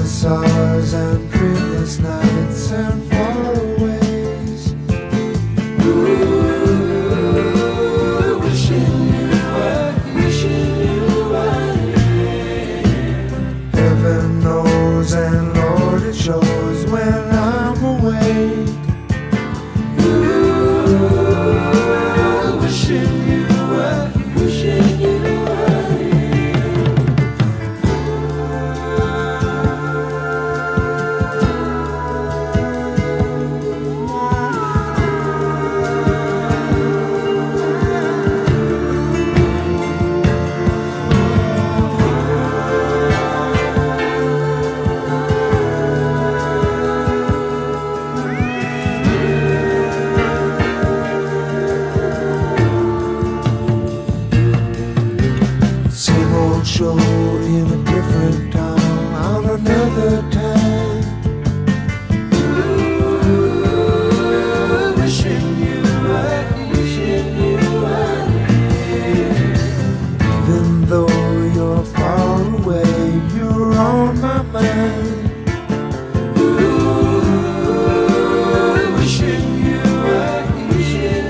stars and dreamless nights and faraways. Ooh, wishing you were here. Heaven knows and Lord it shows when I'm awake. Ooh, wishing you were show in a different town on another time. Ooh, wishing you were here. Even though you're far away, you're on my mind. Ooh, wishing you were here.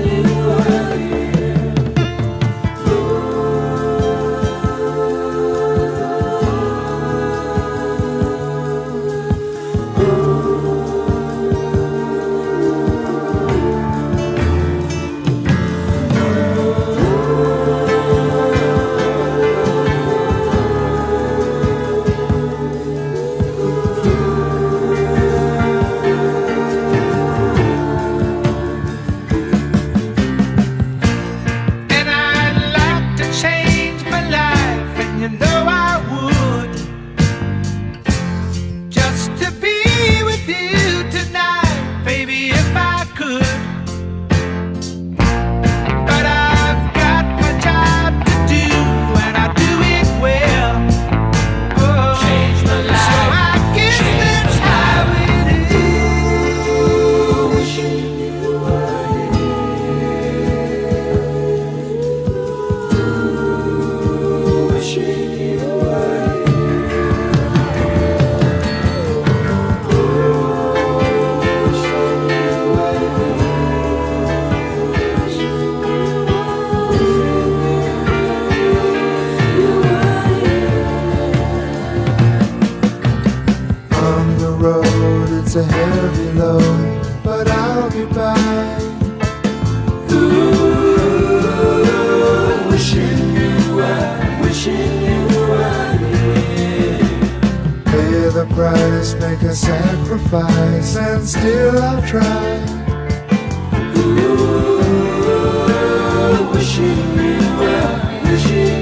It's a heavy load, but I'll get by. Ooh, wishing you were here. Pay the price, make a sacrifice, and still I'll try. Ooh, wishing you were here.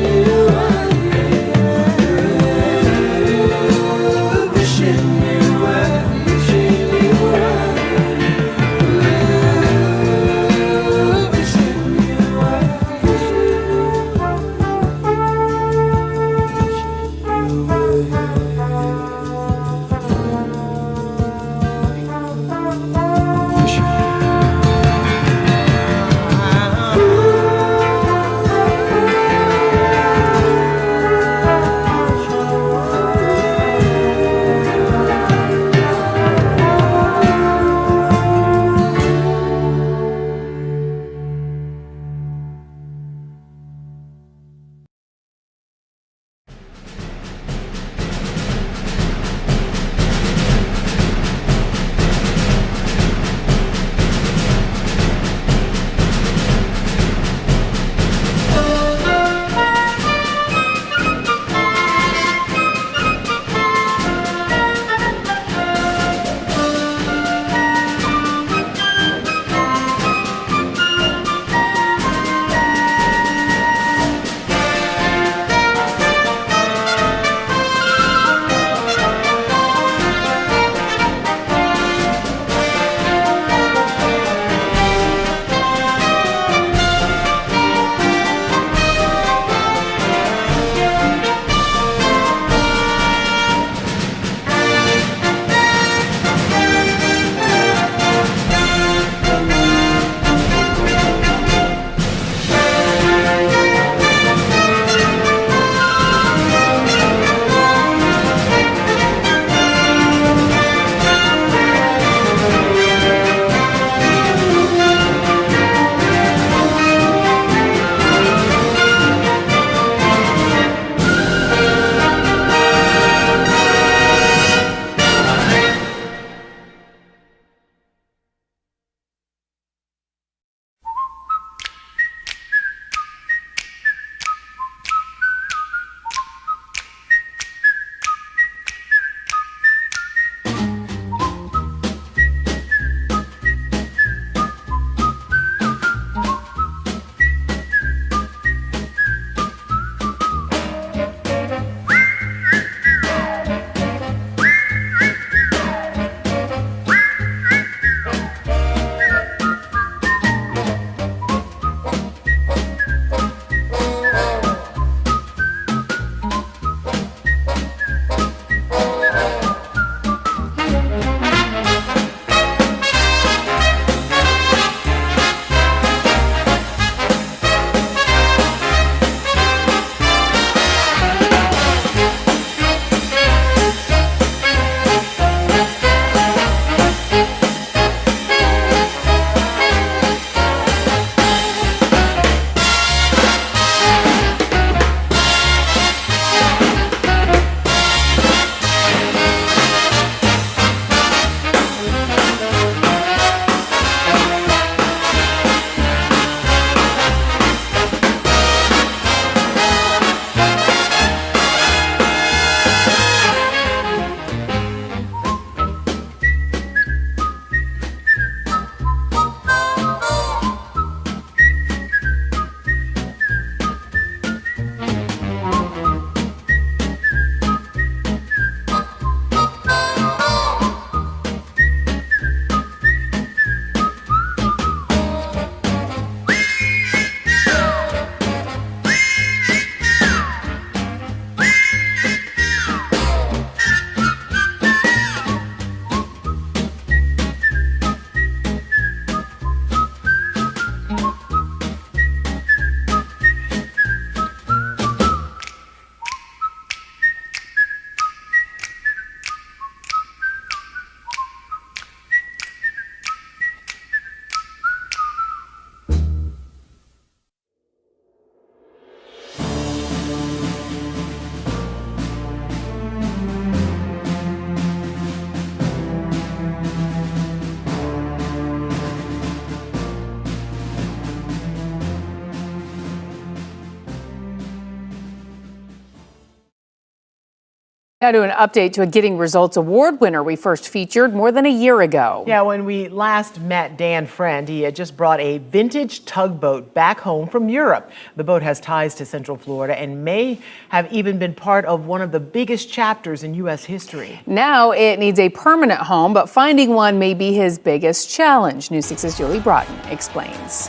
Now to an update to a Getting Results Award winner we first featured more than a year ago. Yeah, when we last met Dan Friend, he had just brought a vintage tugboat back home from Europe. The boat has ties to Central Florida and may have even been part of one of the biggest chapters in U.S. history. Now it needs a permanent home, but finding one may be his biggest challenge. News 6's Julie Broughton explains.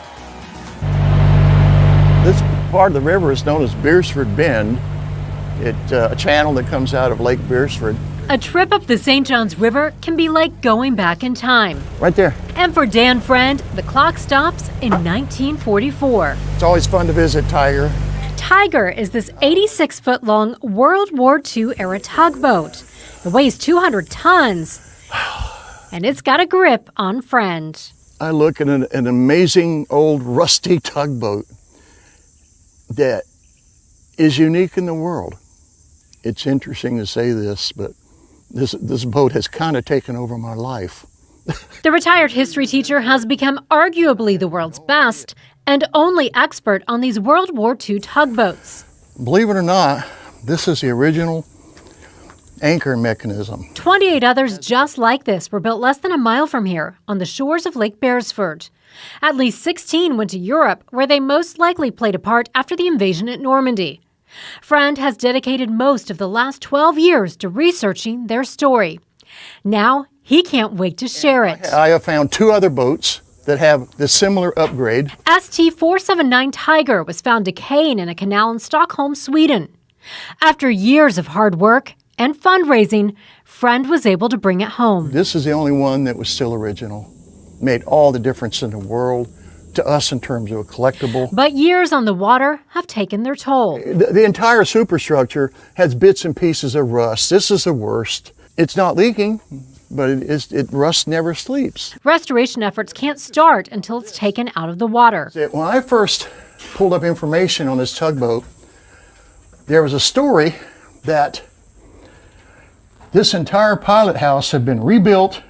This part of the river is known as Beresford Bend. It's a channel that comes out of Lake Beresford. A trip up the St. Johns River can be like going back in time. Right there. And for Dan Friend, the clock stops in 1944. It's always fun to visit Tiger. Tiger is this 86-foot-long World War II era tugboat. It weighs 200 tons, and it's got a grip on Friend. I look at an amazing old rusty tugboat that is unique in the world. It's interesting to say this, but this boat has kind of taken over my life. The retired history teacher has become arguably the world's best and only expert on these World War II tugboats. Believe it or not, this is the original anchor mechanism. 28 others just like this were built less than a mile from here on the shores of Lake Beresford. At least 16 went to Europe, where they most likely played a part after the invasion at Normandy. Friend has dedicated most of the last 12 years to researching their story. Now, he can't wait to share it. I have found 2 other boats that have the similar upgrade. ST-479 Tiger was found decaying in a canal in Stockholm, Sweden. After years of hard work and fundraising, Friend was able to bring it home. This is the only one that was still original. Made all the difference in the world to us in terms of a collectible. But years on the water have taken their toll. The entire superstructure has bits and pieces of rust. This is the worst. It's not leaking, but rust never sleeps. Restoration efforts can't start until it's taken out of the water. When I first pulled up information on this tugboat, there was a story that this entire pilot house had been rebuilt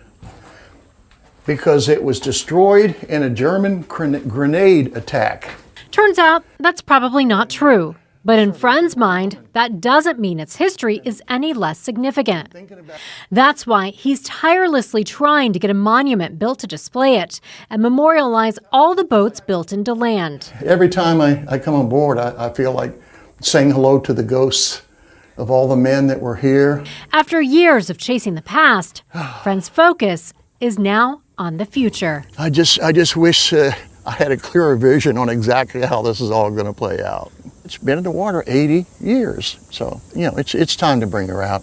because it was destroyed in a German grenade attack. Turns out that's probably not true. But in Friend's mind, that doesn't mean its history is any less significant. That's why he's tirelessly trying to get a monument built to display it and memorialize all the boats built in DeLand. Every time I come on board, I feel like saying hello to the ghosts of all the men that were here. After years of chasing the past, Friend's focus is now on the future. I just wish I had a clearer vision on exactly how this is all going to play out. It's been in the water 80 years, so it's time to bring her out.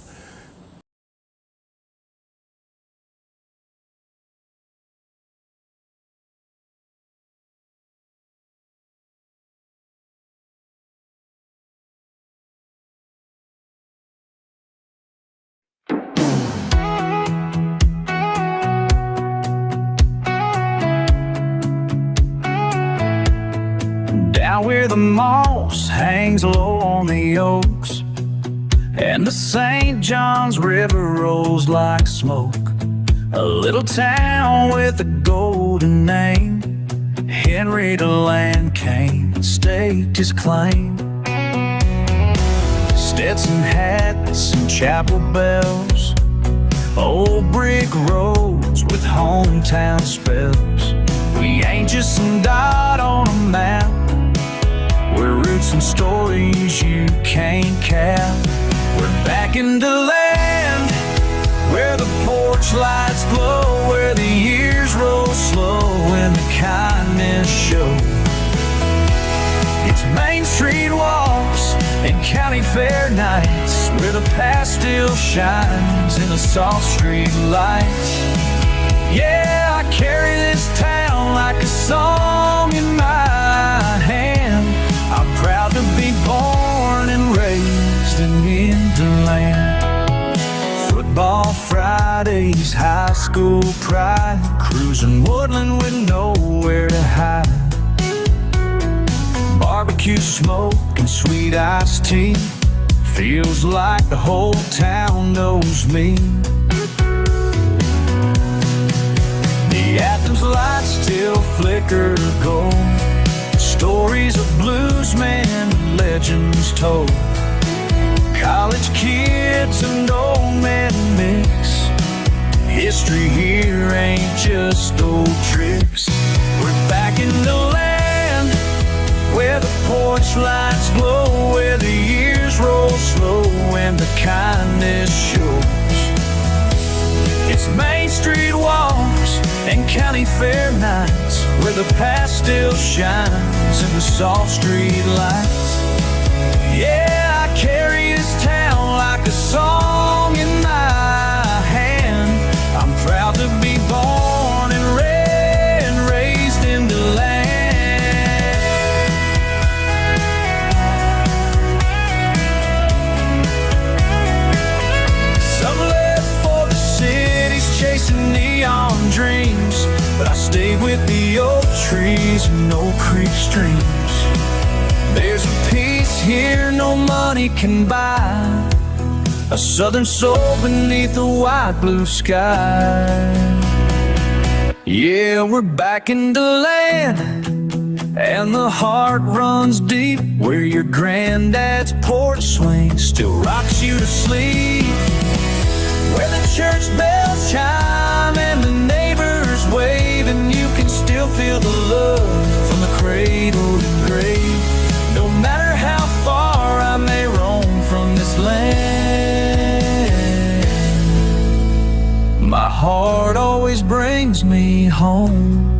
Down where the moss hangs low on the oaks and the St. Johns River rolls like smoke, a little town with a golden name, Henry DeLand came and staked his claim. Stetson hats and chapel bells, old brick roads with hometown spells. We ain't just some dot on a map, we're roots and stories you can't cap. We're back in DeLand, where the porch lights glow, where the years roll slow and the kindness shows. It's Main Street walks and county fair nights, where the past still shines in the soft street lights. Yeah, I carry this town like a song in my hand. I'm proud to be born and raised in DeLand. Football Fridays, high school pride, cruising woodland with nowhere to hide. Barbecue smoke and sweet iced tea, feels like the whole town knows me. The Athens lights still flicker gold, stories of bluesmen, legends told. College kids and old men mix. History here ain't just old tricks. We're back in the land where the porch lights glow, where the years roll slow and the kindness shows. It's Main Street walks and county fair nights, where the past still shines in the soft street lights. Yeah, I carry this town like a song in my hand. I'm proud to be born and raised in DeLand. Some left for the cities chasing neon dreams, but I stayed with the oak trees and Oak Creek streams. There's a peace here no money can buy, a southern soul beneath a wide blue sky. Yeah, we're back in DeLand, and the heart runs deep, where your granddad's porch swing still rocks you to sleep, where the church bells chime and the neighbors wave, and you can still feel the love from the cradle to grave. No matter how far I may roam from this land, my heart always brings me home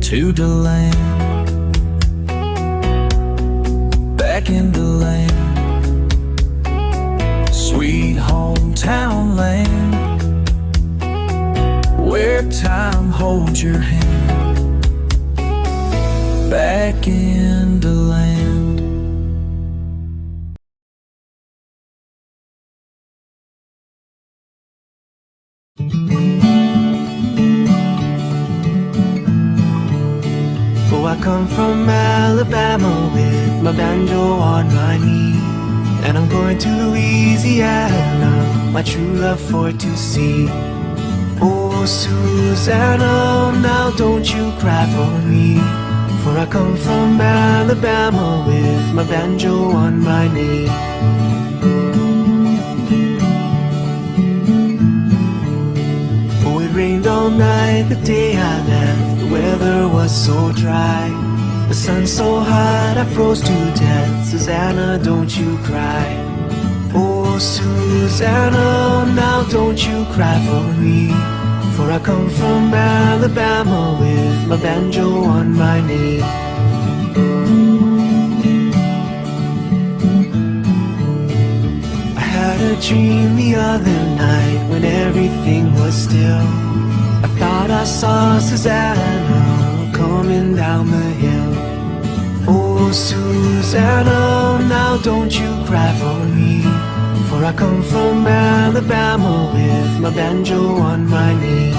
to DeLand. Back in DeLand, sweet hometown land, where time holds your hand. Back in DeLand. Oh, I come from Alabama with my banjo on my knee, and I'm going to Louisiana, my true love for to see. Oh, Susanna, now don't you cry for me, for I come from Alabama with my banjo on my knee. Oh, it rained all night the day I left, the weather was so dry, the sun so hot I froze to death. Susanna, don't you cry. Oh, Susanna, now don't you cry for me, for I come from Alabama with my banjo on my knee. I had a dream the other night when everything was still. I thought I saw Susanna coming down the hill. Oh, Susanna, now don't you cry for me, for I come from Alabama with my banjo on my knee.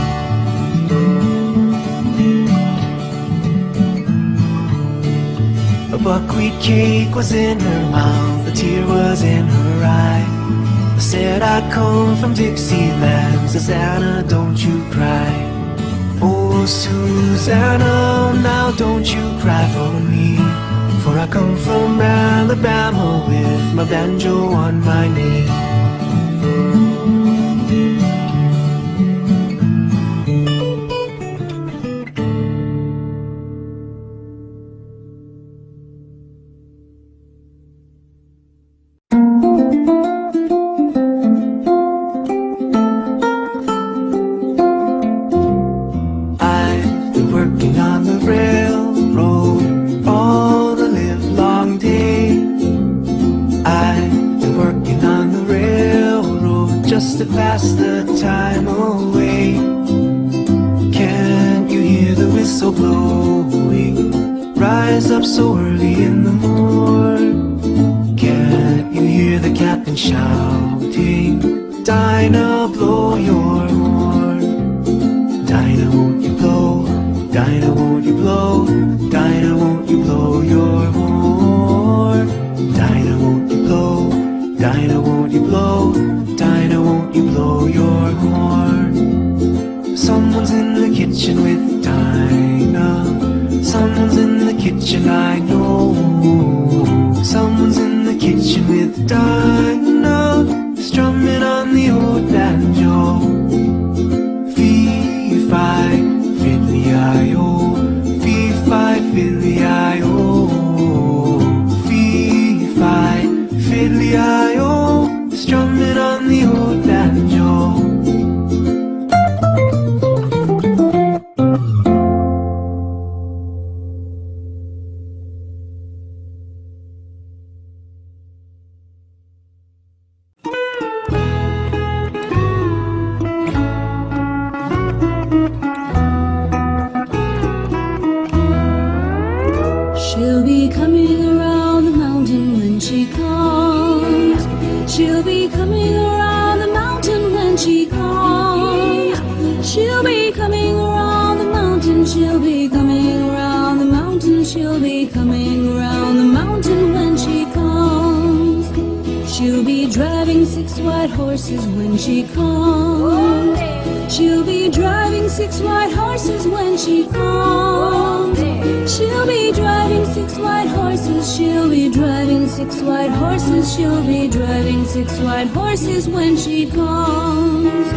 A buckwheat cake was in her mouth, a tear was in her eye. I said I come from Dixieland, Susanna, don't you cry. Oh, Susanna, now don't you cry for me, for I come from Alabama with my banjo on my knee. I've been working on the railroad all the livelong day. I've been working on the railroad just to pass the time away. Can't you hear the whistle blowing? Rise up so early in the morn. Can't you hear the captain shouting? Dinah, blow your horn. Dinah, won't you blow? Dinah, won't you blow? Dinah, won't you blow your horn? Dinah, won't you blow? Dinah, won't you blow? Dinah, won't you blow your horn? Someone's in the kitchen with Dinah. Someone's in the kitchen, I know. Someone's in the kitchen with Dinah, strumming on the old banjo. Fee-fi, fiddly-I-o, fee-fi, fiddly-I-o. Fee-fi, fiddly-I-o, strumming on the old banjo. She'll be coming around the mountain when she comes. She'll be coming around the mountain when she comes. She'll be coming around the mountain. She'll be coming around the mountain. She'll be coming around the mountain when she comes. She'll be driving 6 white horses when she comes. She'll be driving 6 white horses when she comes. She'll be driving 6 white horses. She'll be driving 6 white horses. She'll be driving 6 white horses when she comes.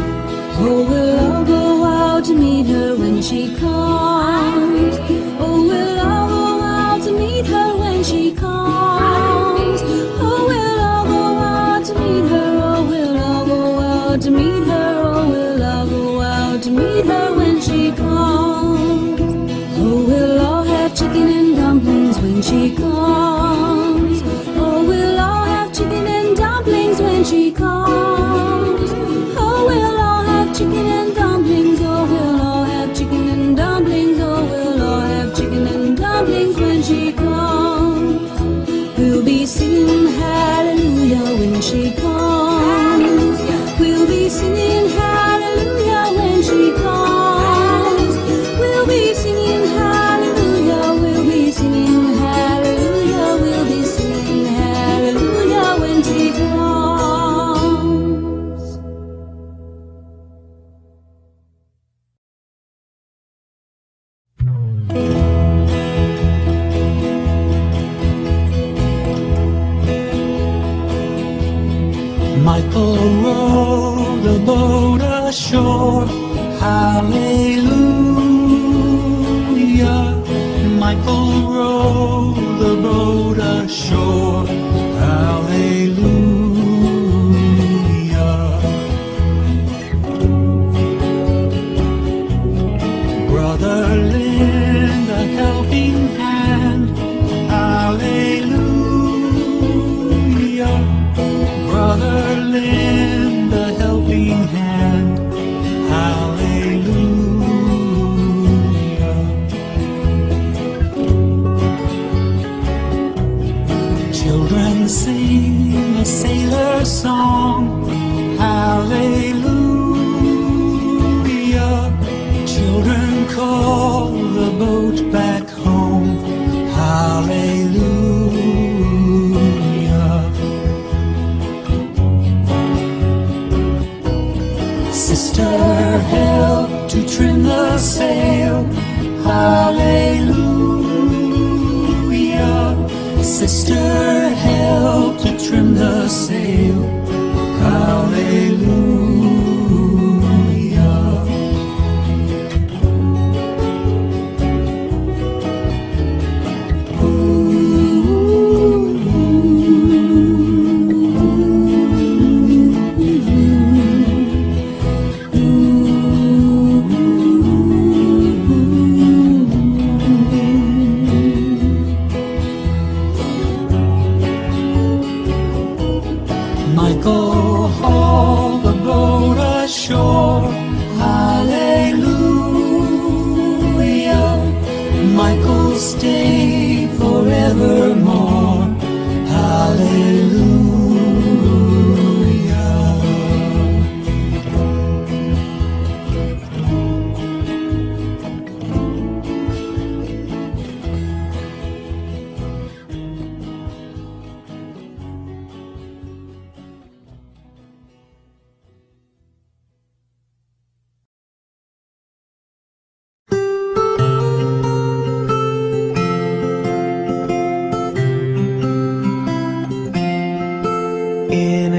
Oh, we'll all go out to meet her when she comes. Oh, we'll all go out to meet her when she comes. Oh, we'll all go out to meet her. Oh, we'll all go out to meet her. Oh, we'll all go out to meet her when she comes. Oh, we'll all have chicken and dumplings when she comes. Oh, we'll all have chicken and dumplings when she comes. Oh, we'll all have chicken and dumplings. Oh, we'll all have chicken and dumplings. Oh, we'll all have chicken and dumplings when she comes. We'll be singing hallelujah when she comes. We'll be singing hallelujah when she comes. We'll be singing hallelujah. We'll be singing hallelujah. We'll be singing hallelujah when she comes. Michael rowed the boat ashore, hallelujah. Michael rowed the boat ashore, hallelujah. Brother lend a helping hand, hallelujah. Brother lend a helping hand, hallelujah. Children sing a sailor song, hallelujah. Children call the boat back home, hallelujah. Sister help to trim the sail, hallelujah. Sister help to trim the sail, hallelujah. Michael haul the boat ashore, hallelujah. Michael stay forevermore, hallelujah.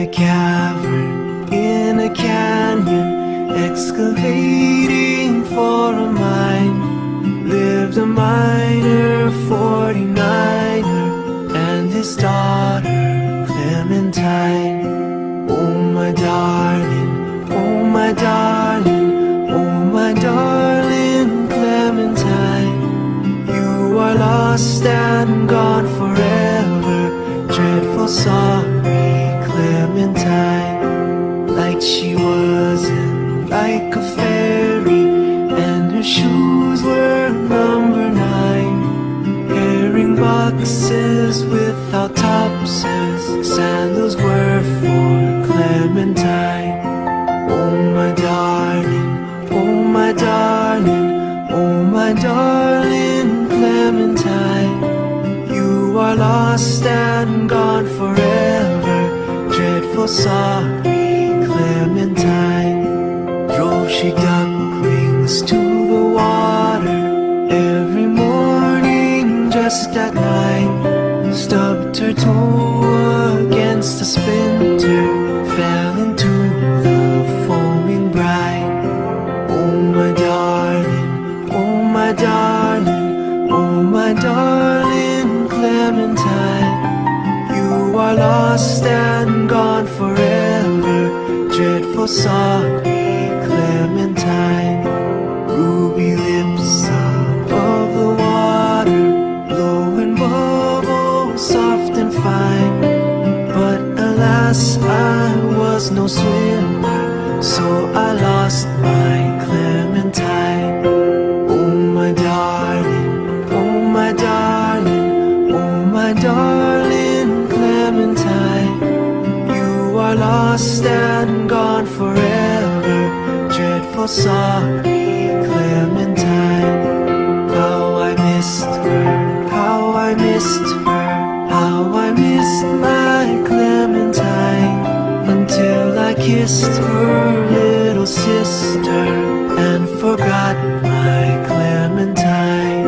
a cavern, in a canyon, excavating for a mine, lived a miner, 49er, and his daughter, Clementine. Oh my darling, oh my darling, oh my darling Clementine, you are lost and gone forever, dreadful sorry Clementine. Like she wasn't like a fairy, and her shoes were number 9, herring boxes without topses, sandals were for Clementine. Oh my darling, oh my darling, oh my darling Clementine, you are lost and gone forever, dreadful sorry Clementine. Drove she ducklings to the water every morning just at 9, stubbed her toe against a splinter, fell into the foaming brine. Oh my darling, oh my darling, oh my darling Clementine, you are lost and gone forever, dreadful sorry Clementine. Ruby lips above the water, blowing bubbles soft and fine, but alas I was no swimmer, so I lost my Clementine. Oh my darling, oh my darling, oh my darling Clementine, you are lost and gone forever, dreadful sorry Clementine. How I missed her, how I missed her, how I missed my Clementine, until I kissed her little sister and forgot my Clementine.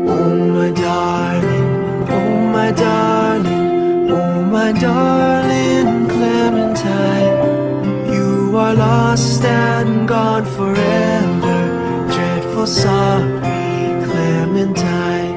Oh my darling, oh my darling, oh my darling Clementine, you are lost and gone forever, dreadful sorry Clementine.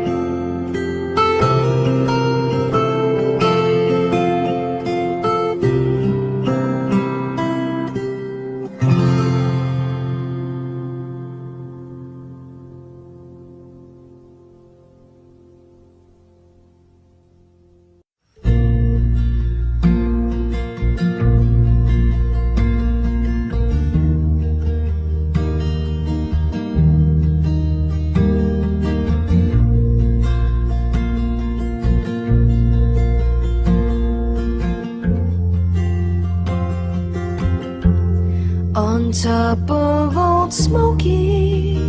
On top of Old Smoky,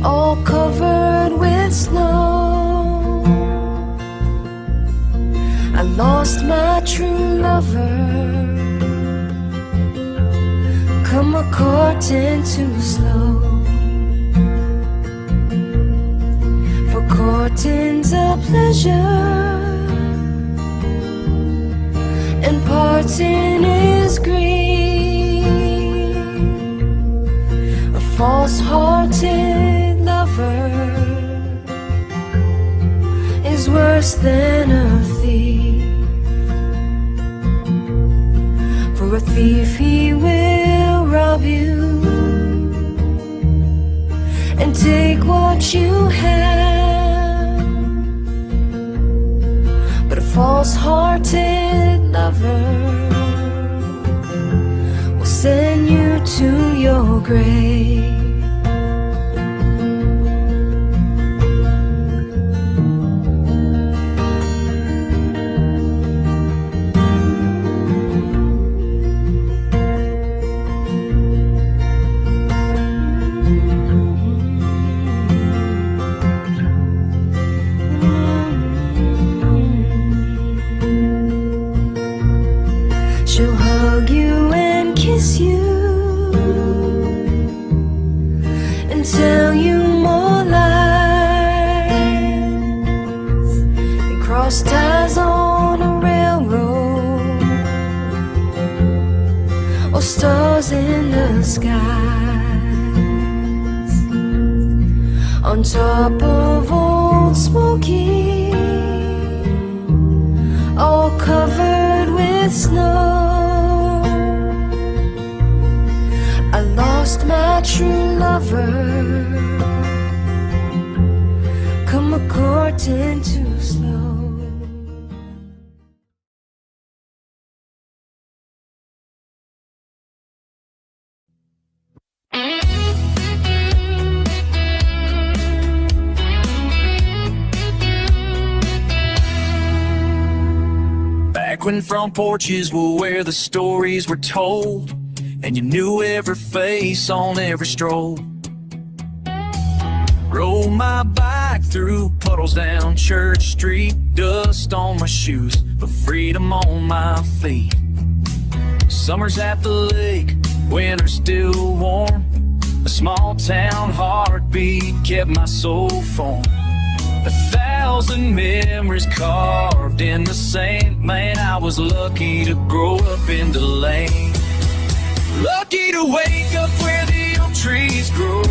all covered with snow, I lost my true lover, come a courting too slow. For courting's a pleasure, and parting is grief. A false-hearted lover is worse than a thief. For a thief he will rob you and take what you have, but a false-hearted lover will send you to your grave. She'll hug you and kiss you in the skies, on top of Old Smoky, all covered with snow. I lost my true lover, come a-courting too slow. Back when front porches were where the stories were told, and you knew every face on every stroll. Roll my bike through puddles down Church Street, dust on my shoes, but freedom on my feet. Summers at the lake, winter still warm. A small town heartbeat kept my soul formed. 1,000 memories carved in the sand. Man, I was lucky to grow up in DeLand. Lucky to wake up where the oak trees grow,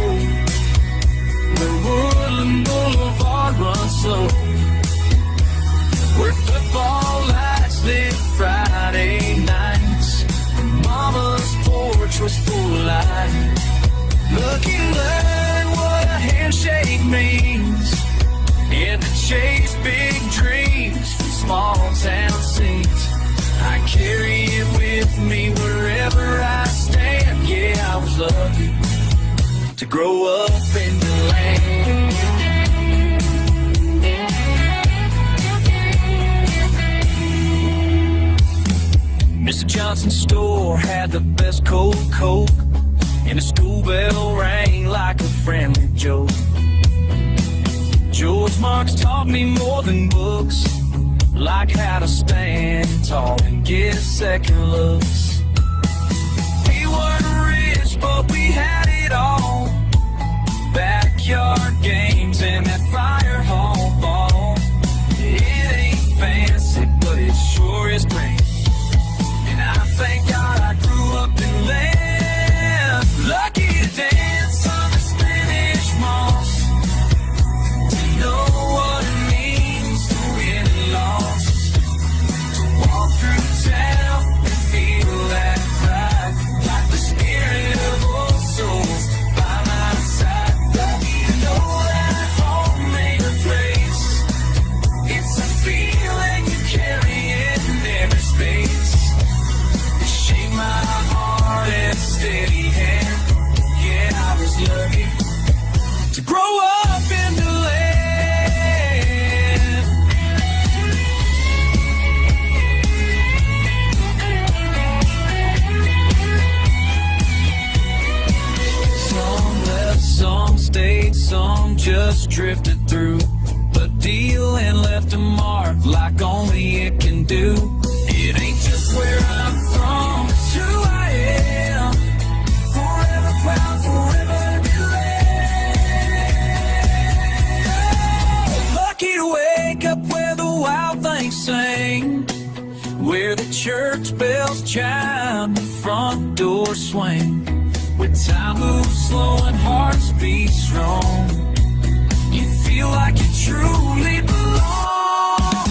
where Woodland Boulevard runs slow, where football lights lit Friday nights, Mama's porch was full of light. Lucky to learn what a handshake means, and to chase big dreams from small town scenes. I carry it with me wherever I stand. Yeah, I was lucky to grow up in DeLand. Mr. Johnson's store had the best cold Coke, and the school bell rang like a friendly joke. George Marks taught me more than books, like how to stand tall and get second looks. We weren't rich, but we had it all. Backyard games and that fire hall ball. It ain't fancy, but it sure is great. And I thank God I grew up in land. Lucky to dance on the Spanish moss, to know what it means to win and loss, to walk through town and feel that pride, like the spirit of old souls by my side. Lucky to know that home ain't a place, it's a feeling you carry in every space. It shaped my heart and steady hand. Yeah, I was lucky to grow up in DeLand. Some left, some stayed, some just drifted through, but DeLand left a mark like only it can do. It ain't just where I'm from, it's who I am. Forever proud, forever DeLand. Lucky to wake up where the wild things sing, where the church bells chime, the front door swing, where time moves slow and hearts beat strong. You feel like you truly belong.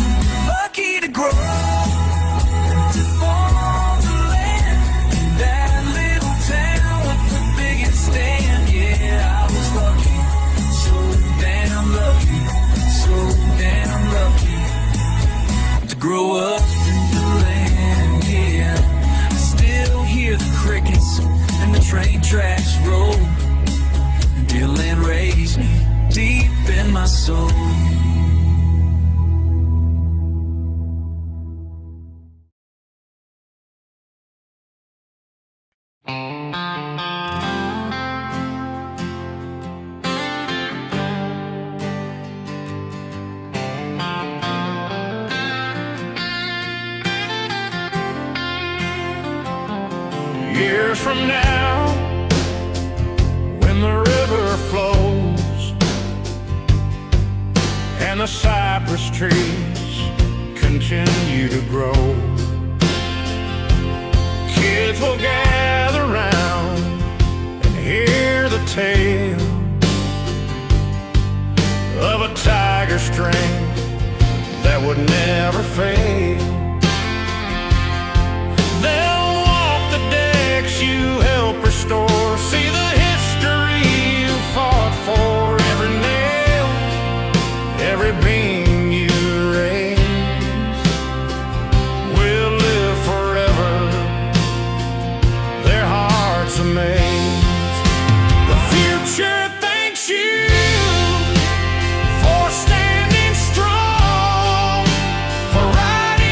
Lucky to grow up, to fall on the land, in that little town with the biggest stand. Yeah, I was lucky, so damn lucky, so damn lucky to grow up in DeLand. Yeah, I still hear the crickets and the train tracks roll. DeLand raised me deep in my soul. Years from now, when the river flows and the cypress trees continue to grow, kids will gather round tale of a tiger's strength that would never fail. They'll walk the decks you help restore, see the history you fought for, every nail, every beam you raised will live forever, their hearts amazed. The future thanks you for standing strong, for riding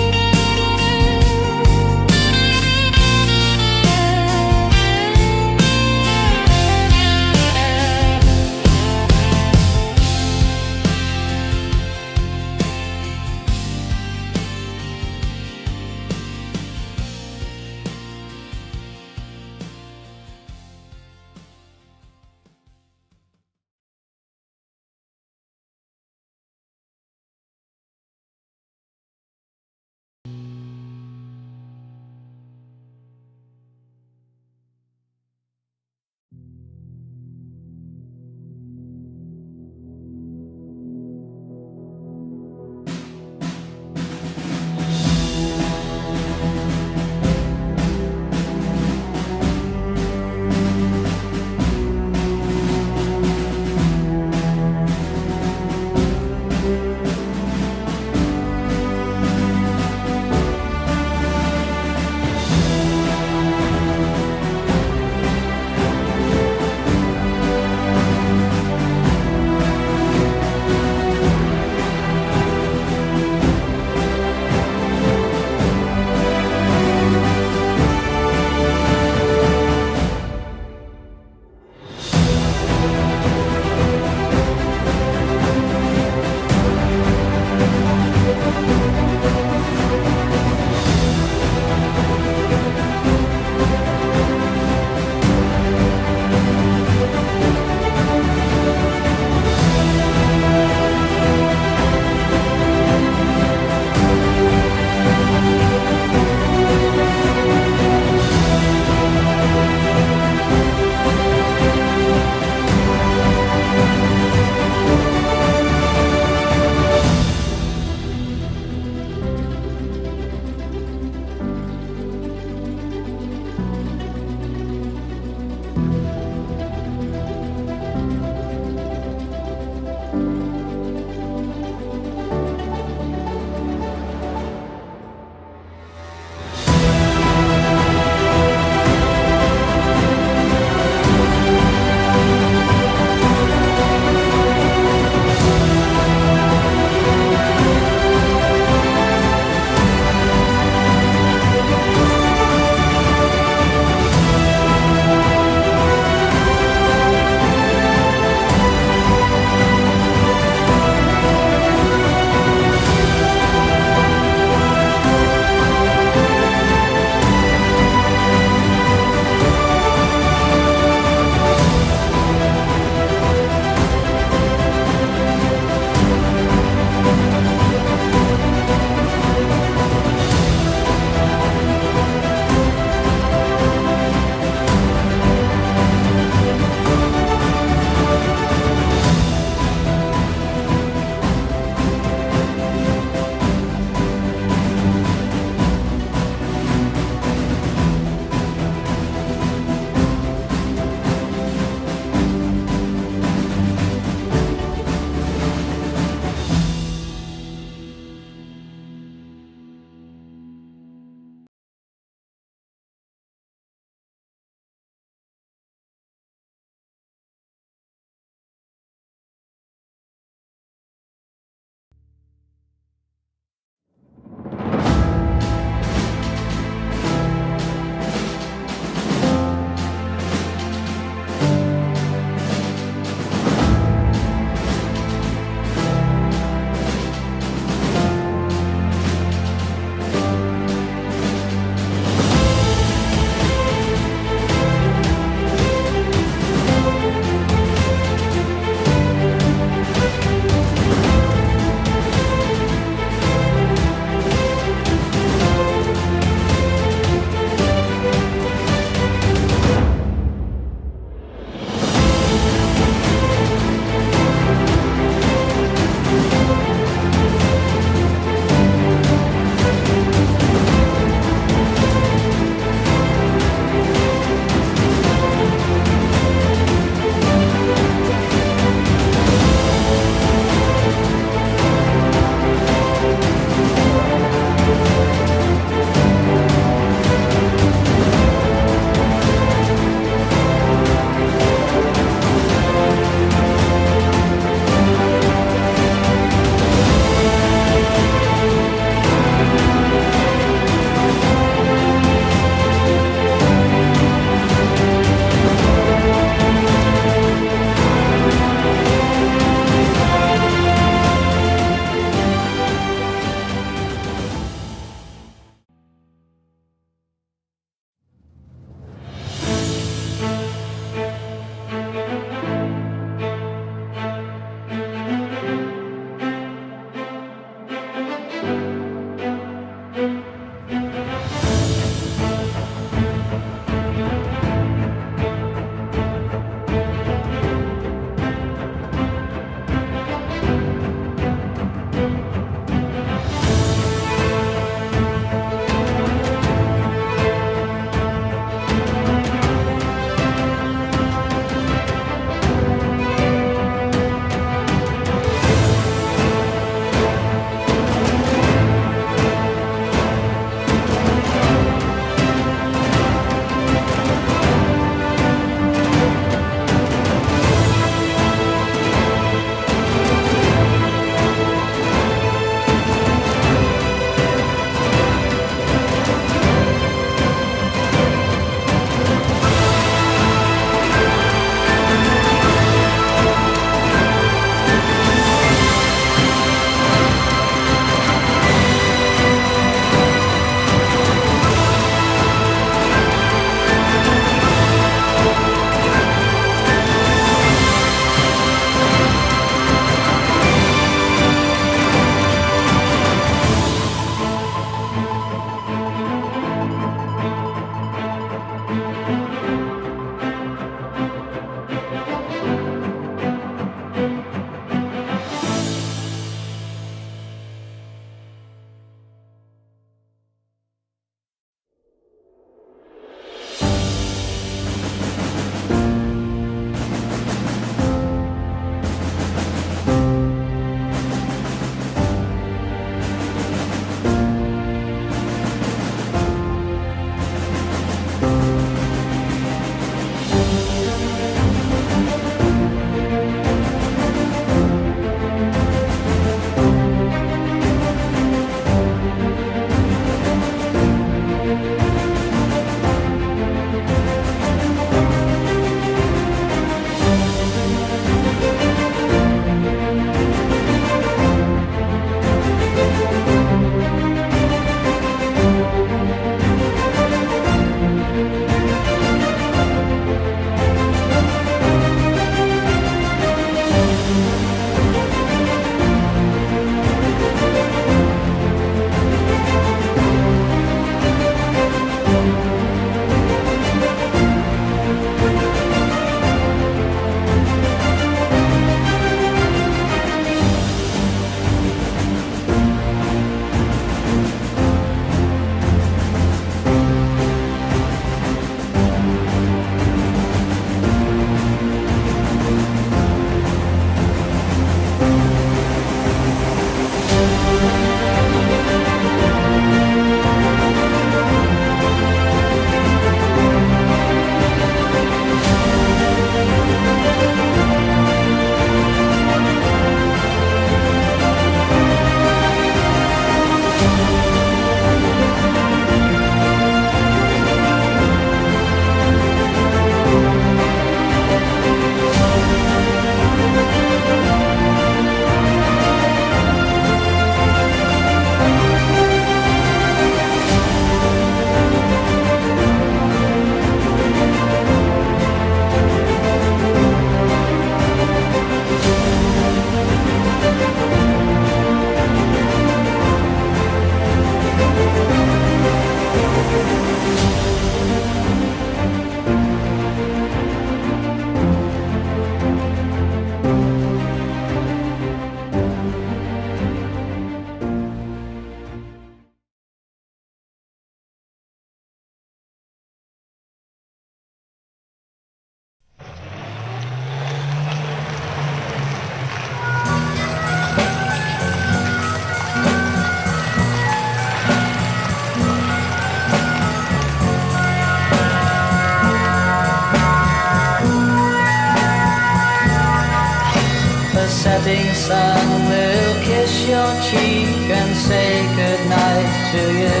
setting sun will kiss your cheek and say goodnight to you.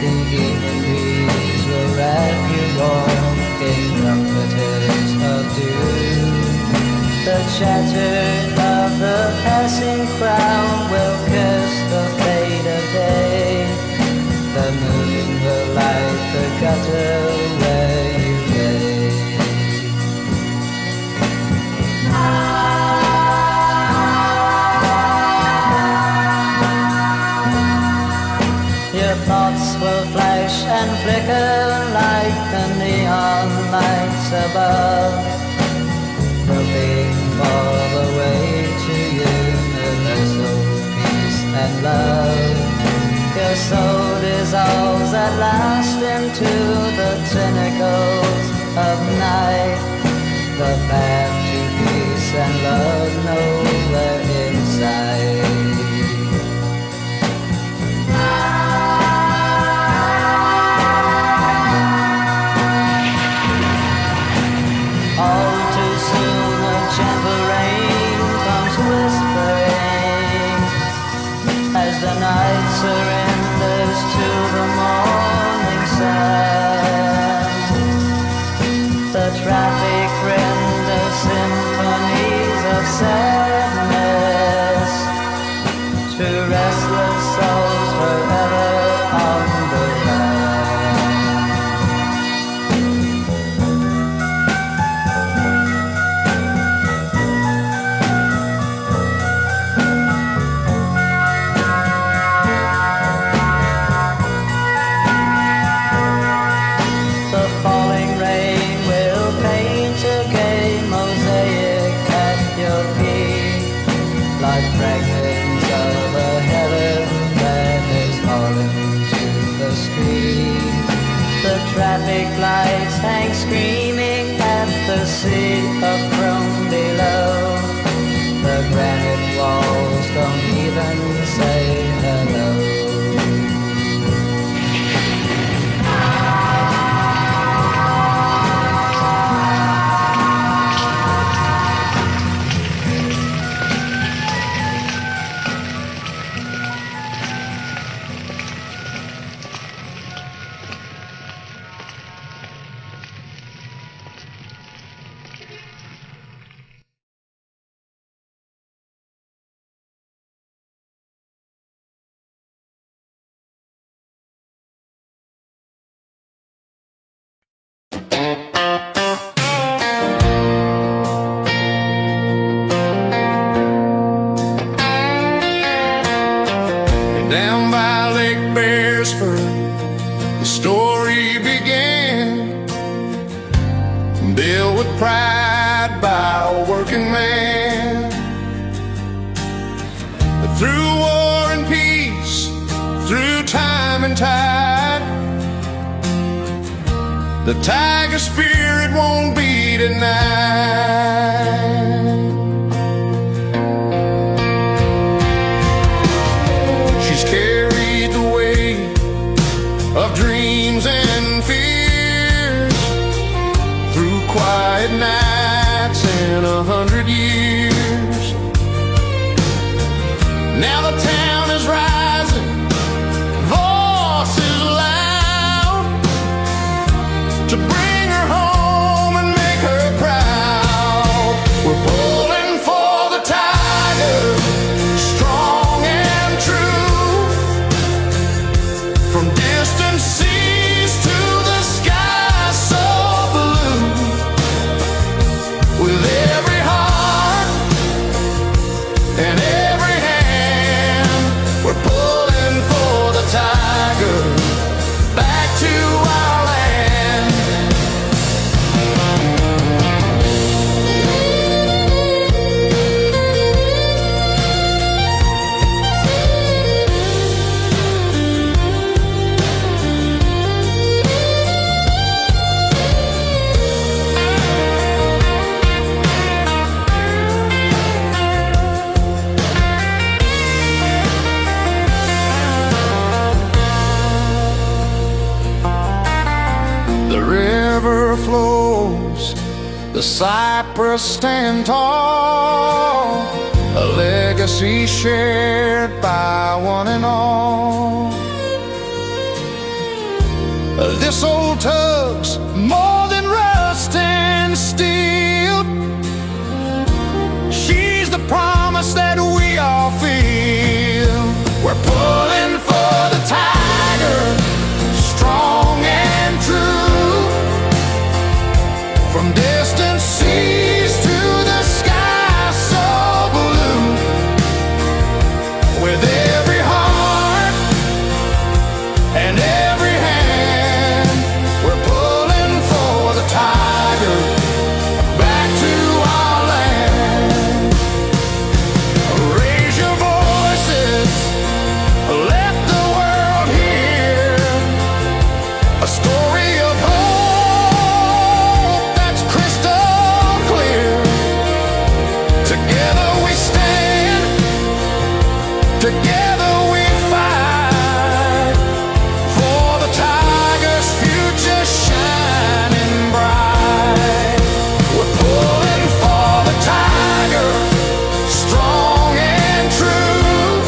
The evening breeze will wrap you warm in comforters of dew. The chatter of the passing crowd will kiss the fade of day. The moon will light the gutter where you lay. Your thoughts will flash and flicker like the neon lights above, groping for the way to universal peace and love. Your soul dissolves at last into the tentacles of night. The path to peace and love nowhere inside. All too soon a gentle rain comes whispering as the night surrenders to the morning sun. The traffic renders symphonies of sadness to restless souls forever on the run. The falling rain will paint a gay mosaic at your feet, like fragments of a heaven that has fallen to the street. The traffic lights hang screaming at the sea of chrome below. The granite walls don't even say hello. Down by Lake Beresford, the story began. Built with pride by a working man. But through war and peace, through time and tide, the tiger spirit won't be denied. She's carried the weight of dreams and fears through quiet nights and 100 years. Now the town is rising, voices loud, to bring her home and make her proud. We're pulling for the tiger, strong and true, from distant seas to the sky so blue. With every heart and every hand, we're pulling for the tiger, back to our land. The river flows The cypress stand tall, a legacy shared by one and all. This old tug's more than rust and steel. She's the promise that we all feel. We're pulling for the tiger, strong and true. From distant seas to the sky so blue. With every heart and every hand, we're pulling for the tiger, back to our land. Raise your voices, let the world hear a story of hope that's crystal clear. Together we stand, together we fight, for the tiger's future shining bright. We're pulling for the tiger, strong and true.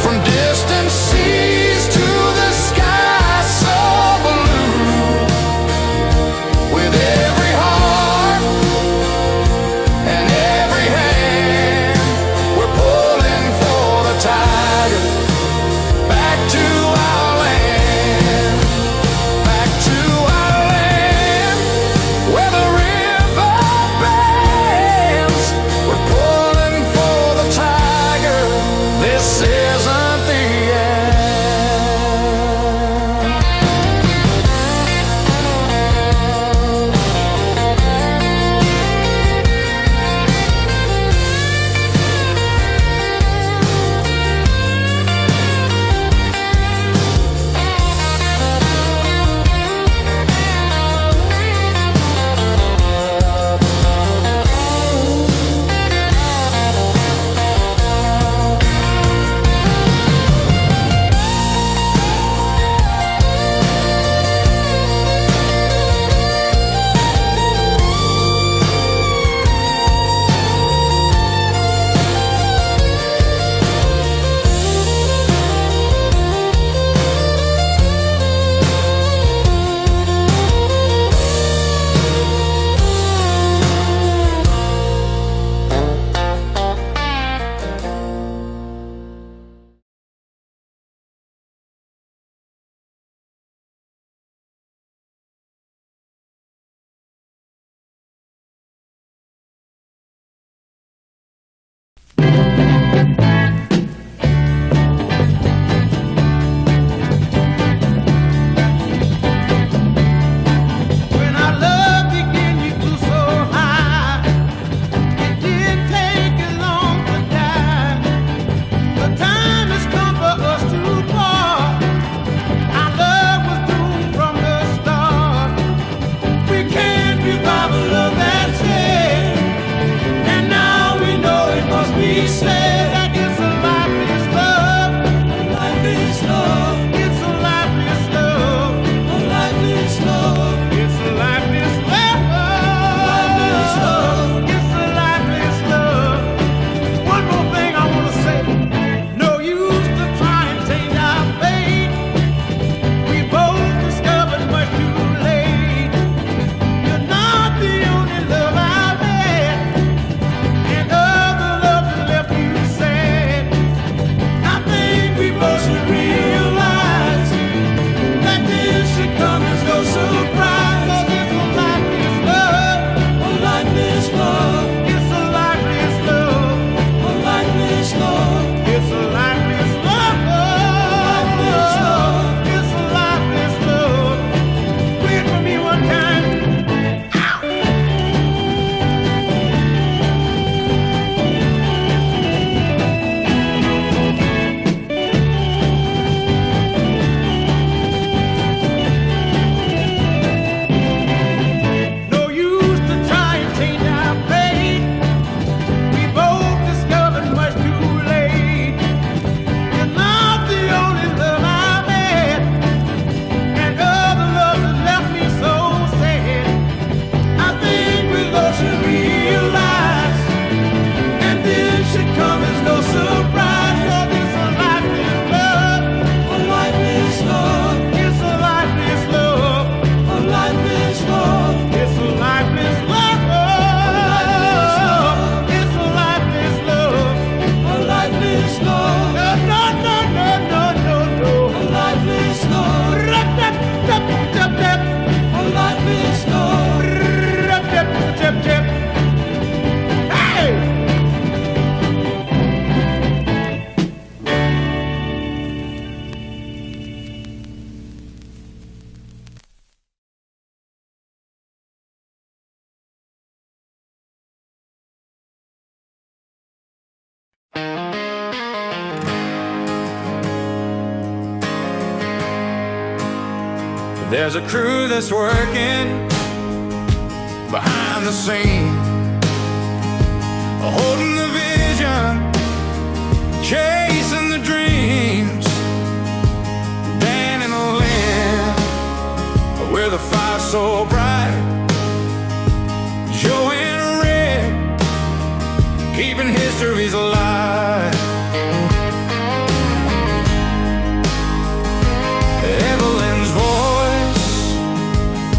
From distant seas to the sky so blue. With every heart and every hand, we're pulling for the tiger, back to our land, back to our land, where the river bends. We're pulling for the tiger, this isn't the end. There's a crew that's working behind the scene, holding the vision, chasing the dreams. Dan and Lynn, where the fire's so bright. Joe and Rick, keeping histories alive. Evelyn's voice,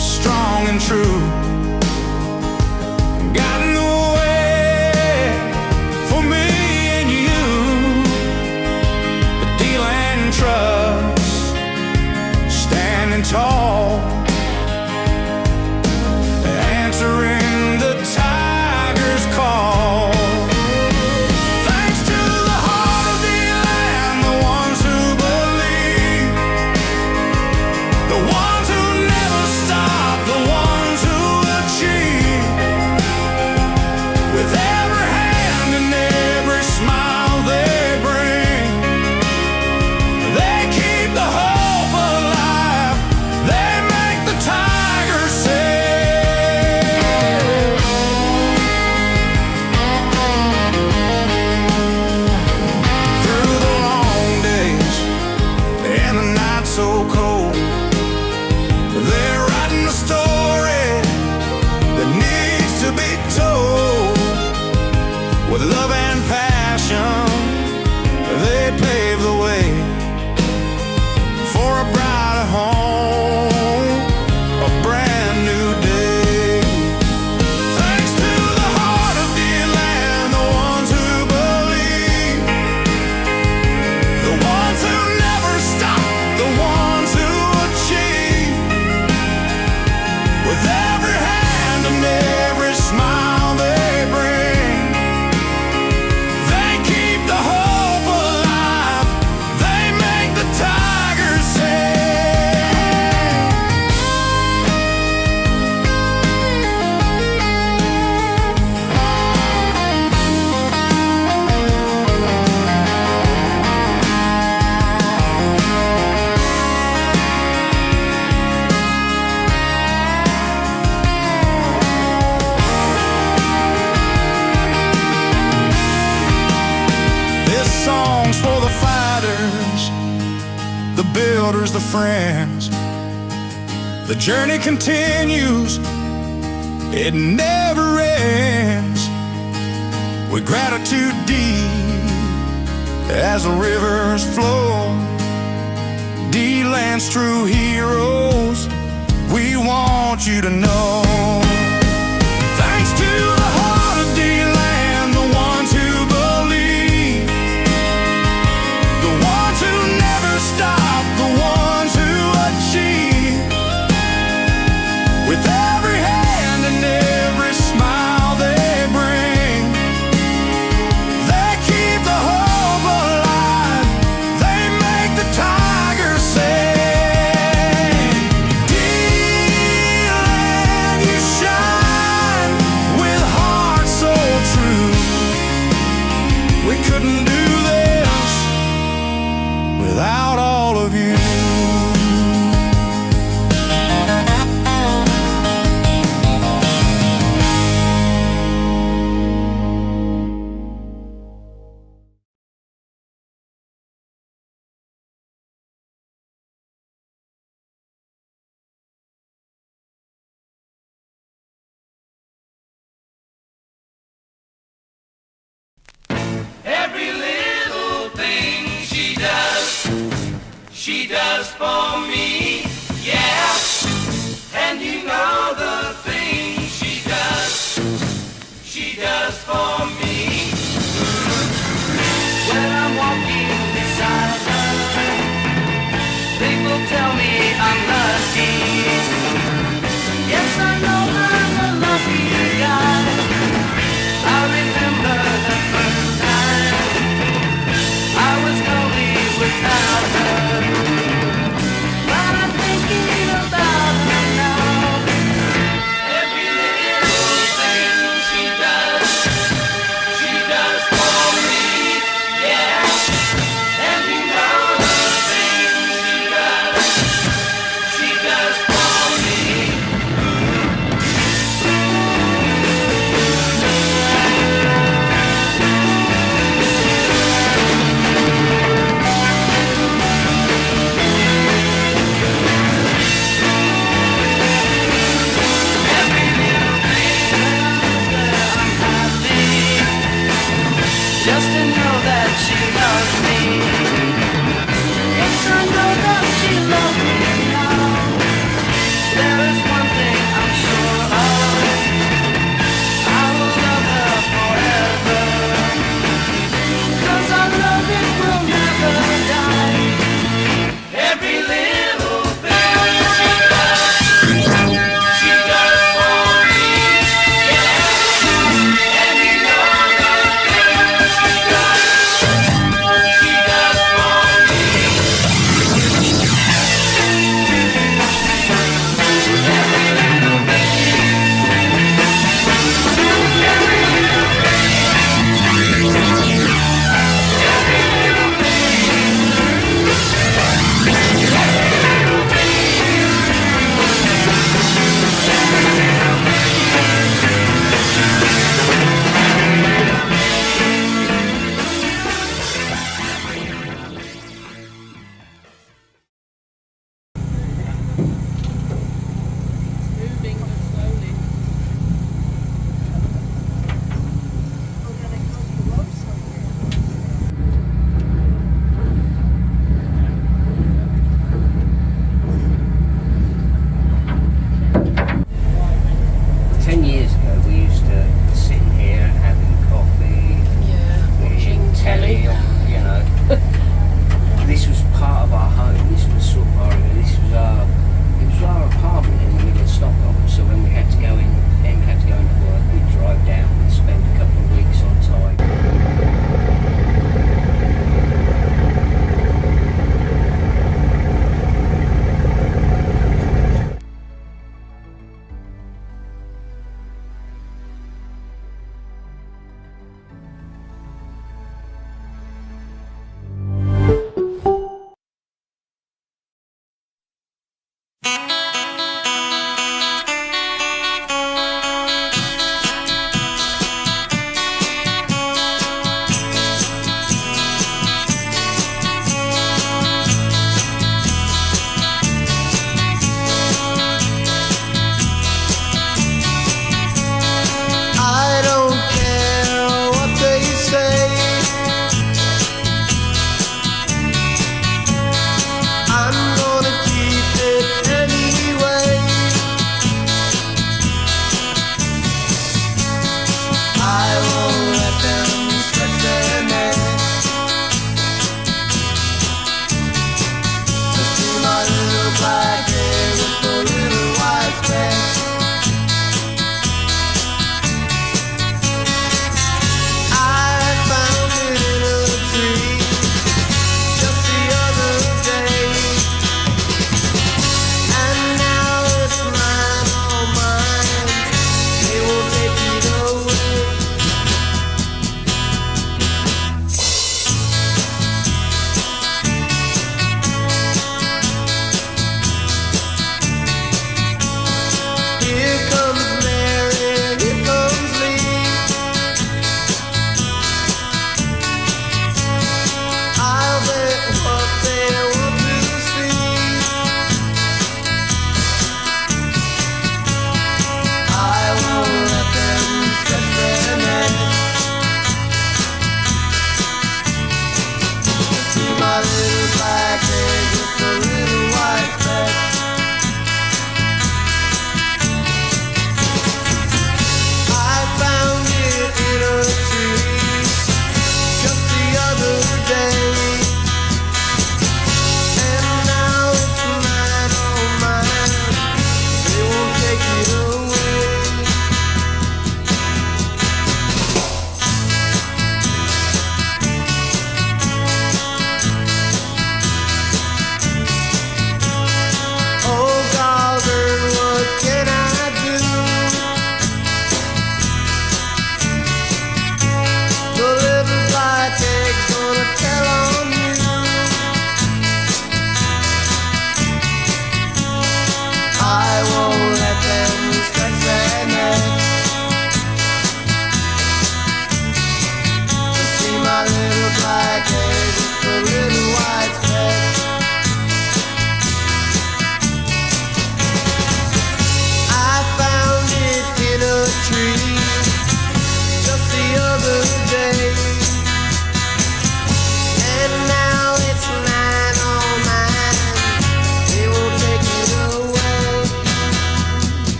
strong and true, got in the way for me and you. The DeLand trust, standing tall, answering the tiger's call. Thanks to the heart of DeLand, the ones who believe, the ones who never stop, the ones who achieve. With every hand and every smile they bring, they keep the hope alive, they make the tiger sing. Through the long days and the night so cold, they're writing a story that needs to be told. With love and passion, they pave the way for a brighter home, a brand new day. Thanks to the heart of DeLand, the ones who believe, the ones who never stop, the ones who achieve. With every hand and every smile they bring, they keep the hope alive, they make the tiger sing. This song's for the fighters, the builders, the friends. The journey continues, it never ends. With gratitude deep as the rivers flow, DeLand's true heroes, we want you to know. Thanks to the heart of DeLand, the ones who believe, the ones who never stop, the ones who achieve. With every hand and every smile they bring, they keep the hope alive, they make the tiger sing. DeLand, you shine with heart so true. We couldn't do this without all of you. Every little thing she does for me, yeah. And you know the things she does for me. When I'm walking beside her, people tell me I'm lucky. Yes, I know I'm a lucky guy. I remember the first time I was lonely without her, but I'm thinking about her now. Every little thing she does for me, yeah. And you know the things she does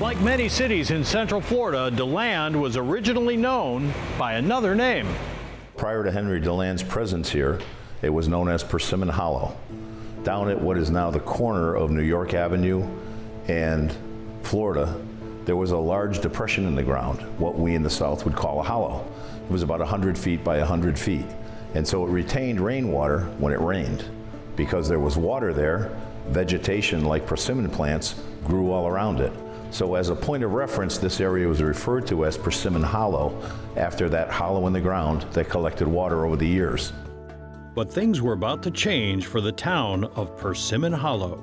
Like many cities in Central Florida, DeLand was originally known by another name. Prior to Henry DeLand's presence here, it was known as Persimmon Hollow. Down at what is now the corner of New York Avenue and Florida, there was a large depression in the ground, what we in the South would call a hollow. It was about 100 feet by 100 feet. And so it retained rainwater when it rained. Because there was water there, vegetation like persimmon plants grew all around it. So as a point of reference, this area was referred to as Persimmon Hollow after that hollow in the ground that collected water over the years. But things were about to change for the town of Persimmon Hollow.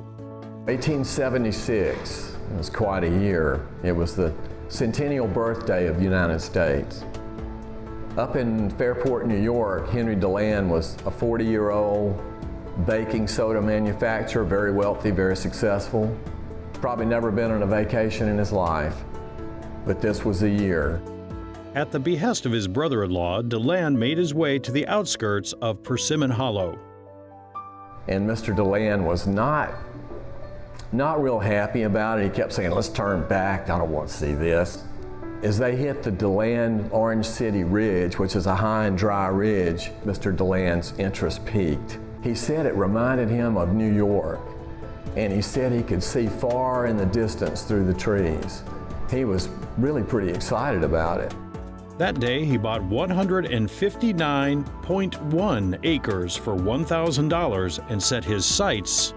1876 was quite a year. It was the centennial birthday of the United States. Up in Fairport, New York, Henry DeLand was a 40-year-old baking soda manufacturer, very wealthy, very successful. Probably never been on a vacation in his life, but this was the year. At the behest of his brother-in-law, DeLand made his way to the outskirts of Persimmon Hollow. And Mr. DeLand was not real happy about it. He kept saying, let's turn back, I don't want to see this. As they hit the DeLand Orange City Ridge, which is a high and dry ridge, Mr. DeLand's interest peaked. He said it reminded him of New York. And he said he could see far in the distance through the trees. He was really pretty excited about it. That day, he bought 159.1 acres for $1,000 and set his sights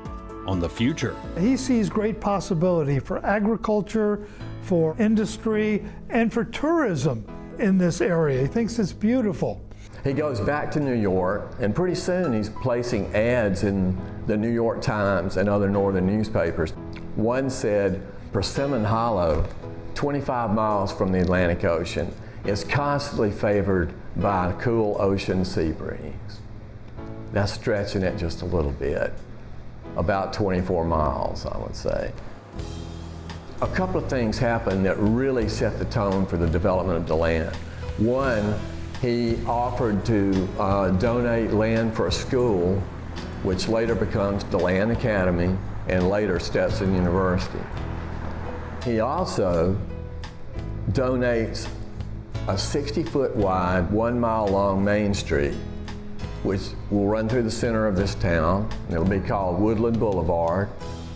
on the future. He sees great possibility for agriculture, for industry, and for tourism in this area. He thinks it's beautiful. He goes back to New York, and pretty soon he's placing ads in the New York Times and other northern newspapers. One said, Persimmon Hollow, 25 miles from the Atlantic Ocean, is constantly favored by a cool ocean sea breeze. That's stretching it just a little bit, about 24 miles, I would say. A couple of things happened that really set the tone for the development of DeLand. One, he offered to donate land for a school, which later becomes DeLand Academy and later Stetson University. He also donates a 60-foot wide, 1 mile long Main Street, which will run through the center of this town. It'll be called Woodland Boulevard.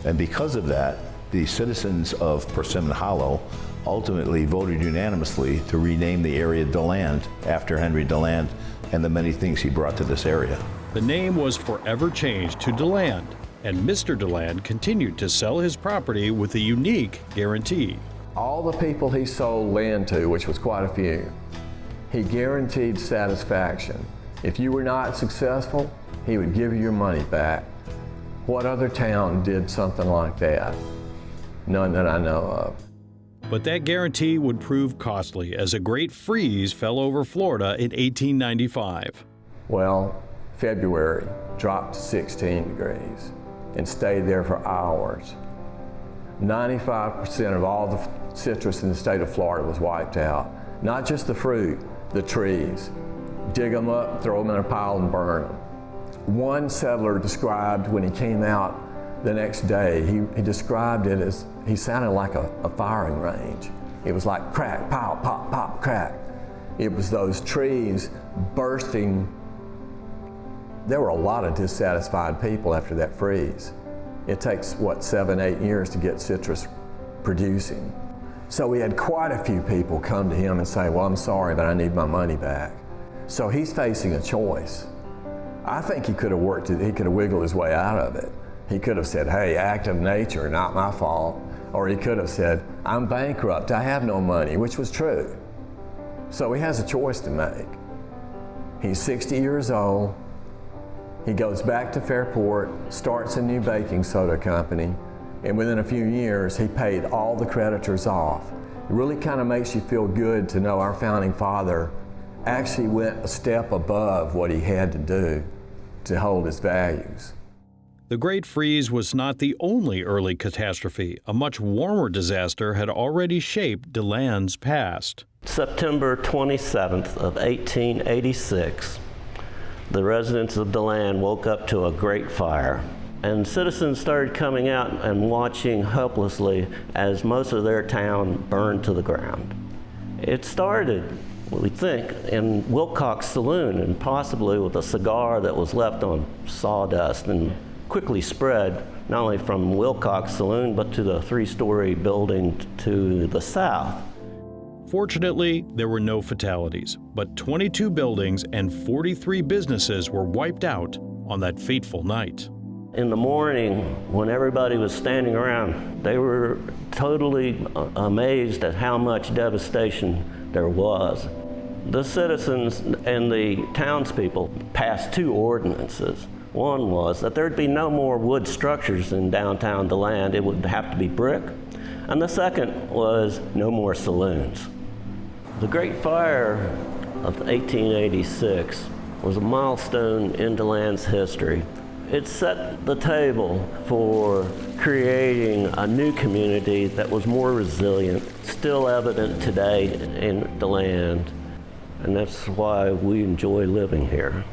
And because of that, the citizens of Persimmon Hollow ultimately voted unanimously to rename the area DeLand after Henry DeLand and the many things he brought to this area. The name was forever changed to DeLand, and Mr. DeLand continued to sell his property with a unique guarantee. All the people he sold land to, which was quite a few, he guaranteed satisfaction. If you were not successful, he would give you your money back. What other town did something like that? None that I know of. But that guarantee would prove costly as a great freeze fell over Florida in 1895. Well, February dropped to 16 degrees and stayed there for hours. 95% of all the citrus in the state of Florida was wiped out. Not just the fruit, the trees. Dig them up, throw them in a pile and burn them. One settler described when he came out the next day, he described it as, he sounded like a firing range. It was like crack, pow, pop, pop, crack. It was those trees bursting. There were a lot of dissatisfied people after that freeze. It takes, what, 7, 8 years to get citrus producing. So we had quite a few people come to him and say, well, I'm sorry, but I need my money back. So he's facing a choice. I think he could have worked it, he could have wiggled his way out of it. He could have said, hey, act of nature, not my fault. Or he could have said, I'm bankrupt, I have no money, which was true. So he has a choice to make. He's 60 years old. He goes back to Fairport, starts a new baking soda company, and within a few years, he paid all the creditors off. It really kind of makes you feel good to know our founding father actually went a step above what he had to do to hold his values. The Great Freeze was not the only early catastrophe. A much warmer disaster had already shaped DeLand's past. September 27th of 1886, the residents of DeLand woke up to a great fire, And citizens started coming out and watching helplessly as most of their town burned to the ground. It started, we think, in Wilcox Saloon, and possibly with a cigar that was left on sawdust, and quickly spread not only from Wilcox Saloon but to the three-story building to the south. Fortunately, there were no fatalities, but 22 buildings and 43 businesses were wiped out on that fateful night. In the morning, when everybody was standing around, they were totally amazed at how much devastation there was. The citizens and the townspeople passed 2 ordinances. One was that there'd be no more wood structures in downtown DeLand. It would have to be brick. And the second was no more saloons. The Great Fire of 1886 was a milestone in DeLand's history. It set the table for creating a new community that was more resilient, still evident today in DeLand, and that's why we enjoy living here.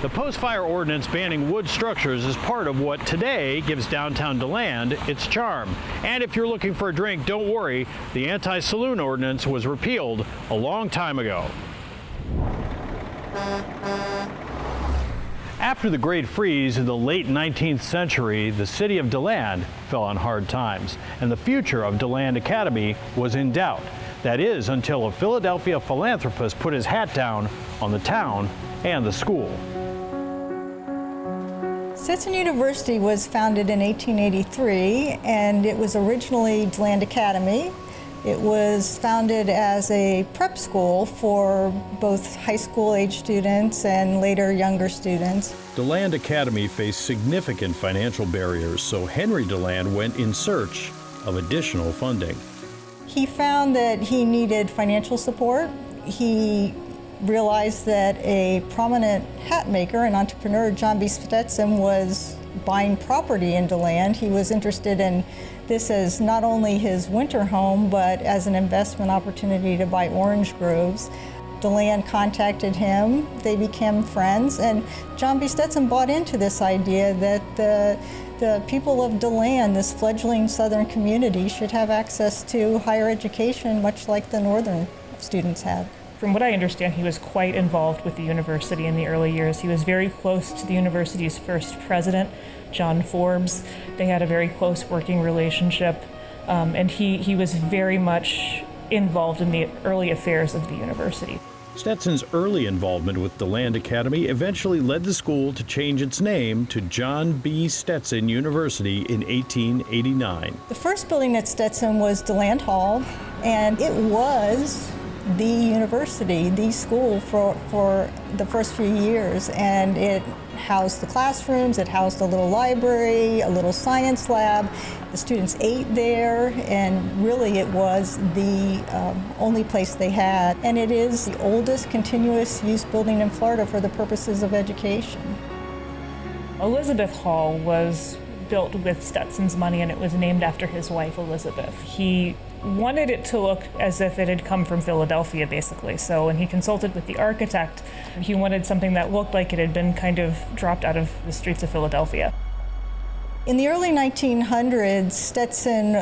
The post-fire ordinance banning wood structures is part of what today gives downtown DeLand its charm. And if you're looking for a drink, don't worry, the anti-saloon ordinance was repealed a long time ago. After the Great Freeze in the late 19th century, the city of DeLand fell on hard times, and the future of DeLand Academy was in doubt. That is, until a Philadelphia philanthropist put his hat down on the town and the school. Stetson University was founded in 1883, and it was originally DeLand Academy. It was founded as a prep school for both high school age students and later younger students. DeLand Academy faced significant financial barriers, so Henry DeLand went in search of additional funding. He found that he needed financial support. He realized that a prominent hat maker and entrepreneur, John B. Stetson, was buying property in DeLand. He was interested in this as not only his winter home, but as an investment opportunity to buy orange groves. DeLand contacted him, they became friends, and John B. Stetson bought into this idea that the people of DeLand, this fledgling southern community, should have access to higher education, much like the northern students had. From what I understand, he was quite involved with the university in the early years. He was very close to the university's first president, John Forbes. They had a very close working relationship, and he was very much involved in the early affairs of the university. Stetson's early involvement with DeLand Academy eventually led the school to change its name to John B. Stetson University in 1889. The first building at Stetson was DeLand Hall, and it was the university, the school for the first few years, and it housed the classrooms, it housed a little library, a little science lab. The students ate there, and really it was the only place they had. And it is the oldest continuous use building in Florida for the purposes of education. Elizabeth Hall was built with Stetson's money, and it was named after his wife, Elizabeth. He wanted it to look as if it had come from Philadelphia, basically. So when he consulted with the architect, he wanted something that looked like it had been kind of dropped out of the streets of Philadelphia. In the early 1900s, Stetson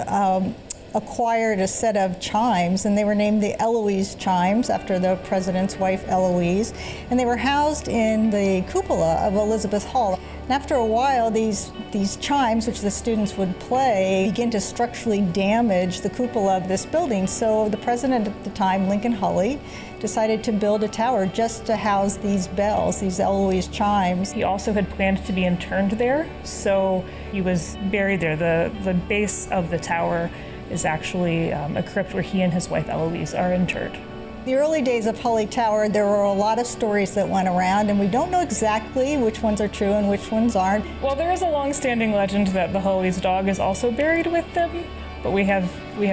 acquired a set of chimes, and they were named the Eloise chimes after the president's wife, Eloise, and they were housed in the cupola of Elizabeth Hall. And after a while, these chimes, which the students would play, began to structurally damage the cupola of this building. So the president at the time, Lincoln Hulley, decided to build a tower just to house these bells, these Eloise chimes. He also had planned to be interned there, so he was buried there. The base of the tower is actually a crypt where he and his wife Eloise are interred. The early days of Hulley Tower, there were a lot of stories that went around, and we don't know exactly which ones are true and which ones aren't. Well, there is a long-standing legend that the Hulley's dog is also buried with them, but we have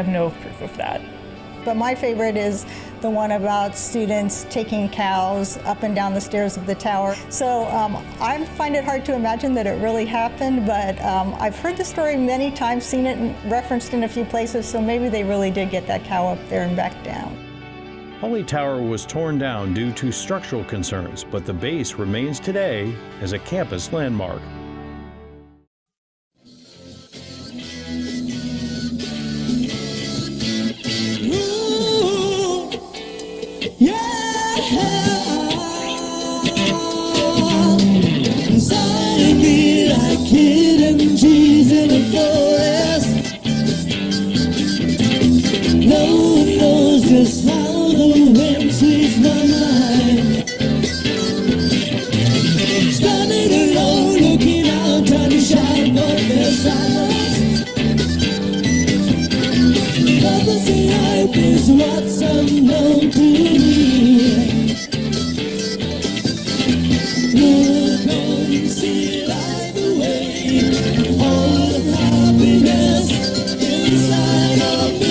no proof of that. But my favorite is the one about students taking cows up and down the stairs of the tower. So I find it hard to imagine that it really happened, but I've heard the story many times, seen it referenced in a few places, so maybe they really did get that cow up there and back down. Hulley Tower was torn down due to structural concerns, but the base remains today as a campus landmark. life is what's unknown to me. Look on, see life away, all the happiness inside of me.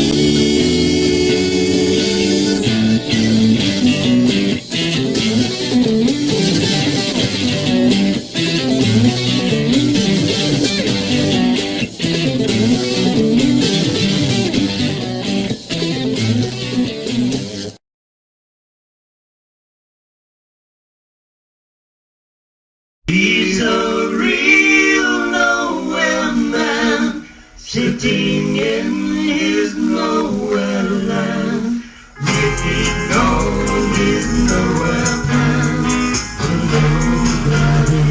He's a real nowhere man, sitting in his nowhere land, making all his nowhere plans for nobody.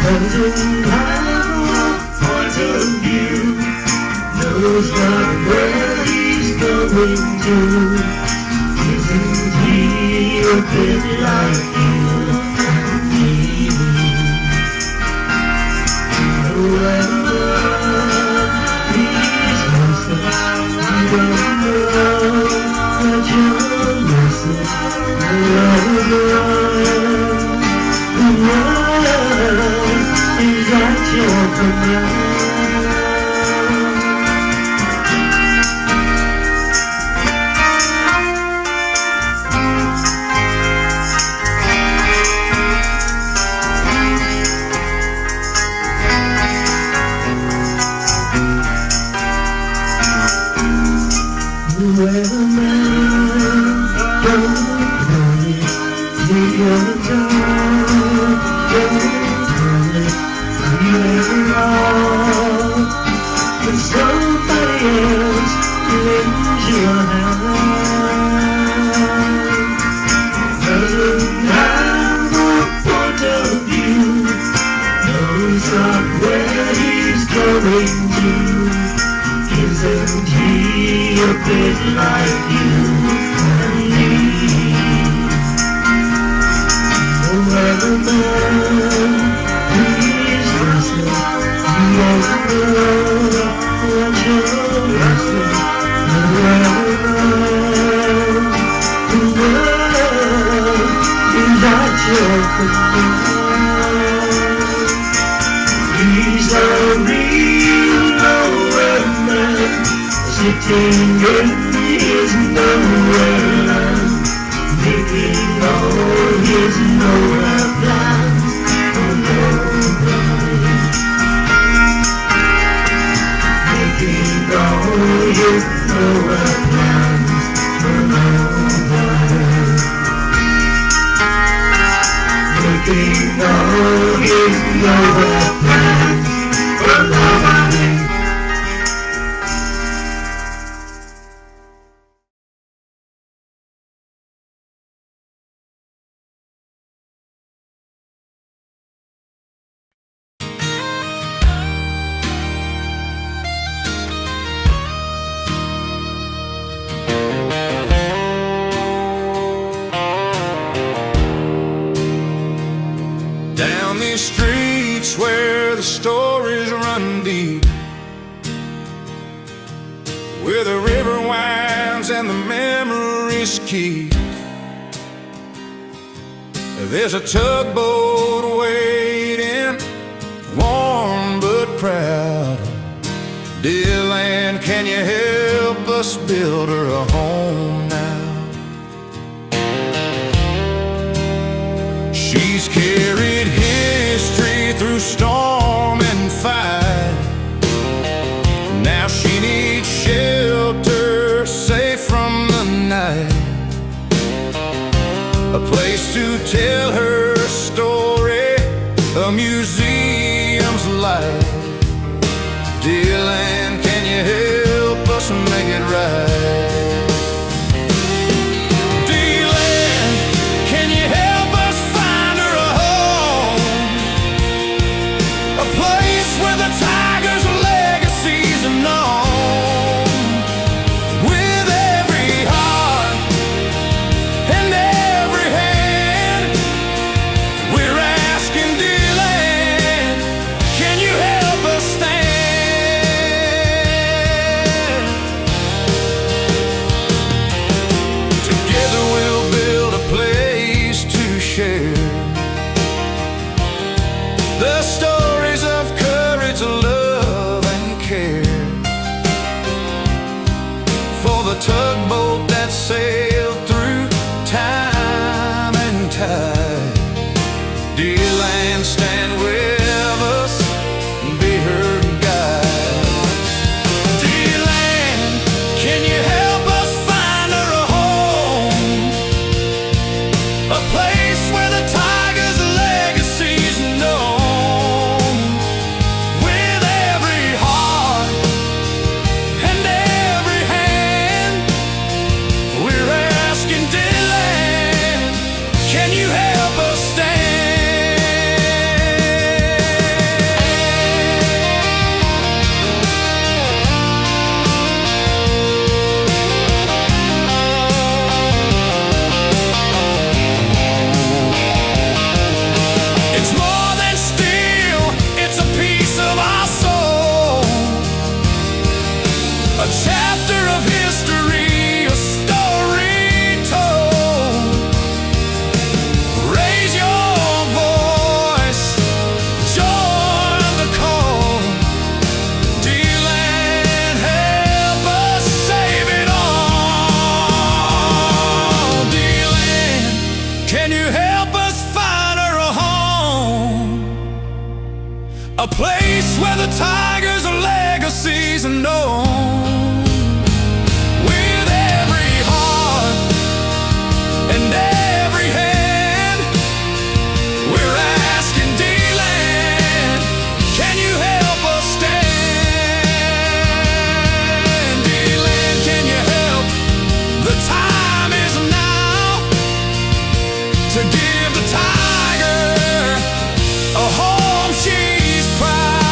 Doesn't have a point of view, knows not where he's going to. Isn't he a bit like you and me? Whoever he's lost, you don't know that you're lost. The world is at your command. He's a real nowhere man, sitting in his nowhere land, making all his nowhere plans for nobody. Making all his nowhere plans for nobody. Making all his nowhere plans for nobody. Down these streets where the stories run deep, where the river winds and the memories keep, there's a tugboat waiting, warm but proud. DeLand, can you help us build her a home now? She's carried history through storm and fight. Now she needs shelter, safe from the night, a place to tell her story, a museum's light. DeLand, can you help us make it right? The stories of courage, love, and care. For the tugboat that sailed through time and tide. DeLand, stand with us, be her guide. DeLand, can you help us find her a home? A place where the tiger's legacy's known. With every heart and every hand, we're asking DeLand, can you help us stand? It's more than steel, it's a piece of our soul. A chapter of history, a story told. Raise your voice, join the call. DeLand, help us save it all. DeLand, can you help us find her a home? A place where the tiger's legacy's known. With every heart and every hand, we're asking DeLand, can you help us stand? DeLand, can you help? The time is now to give the tiger a home she's proud.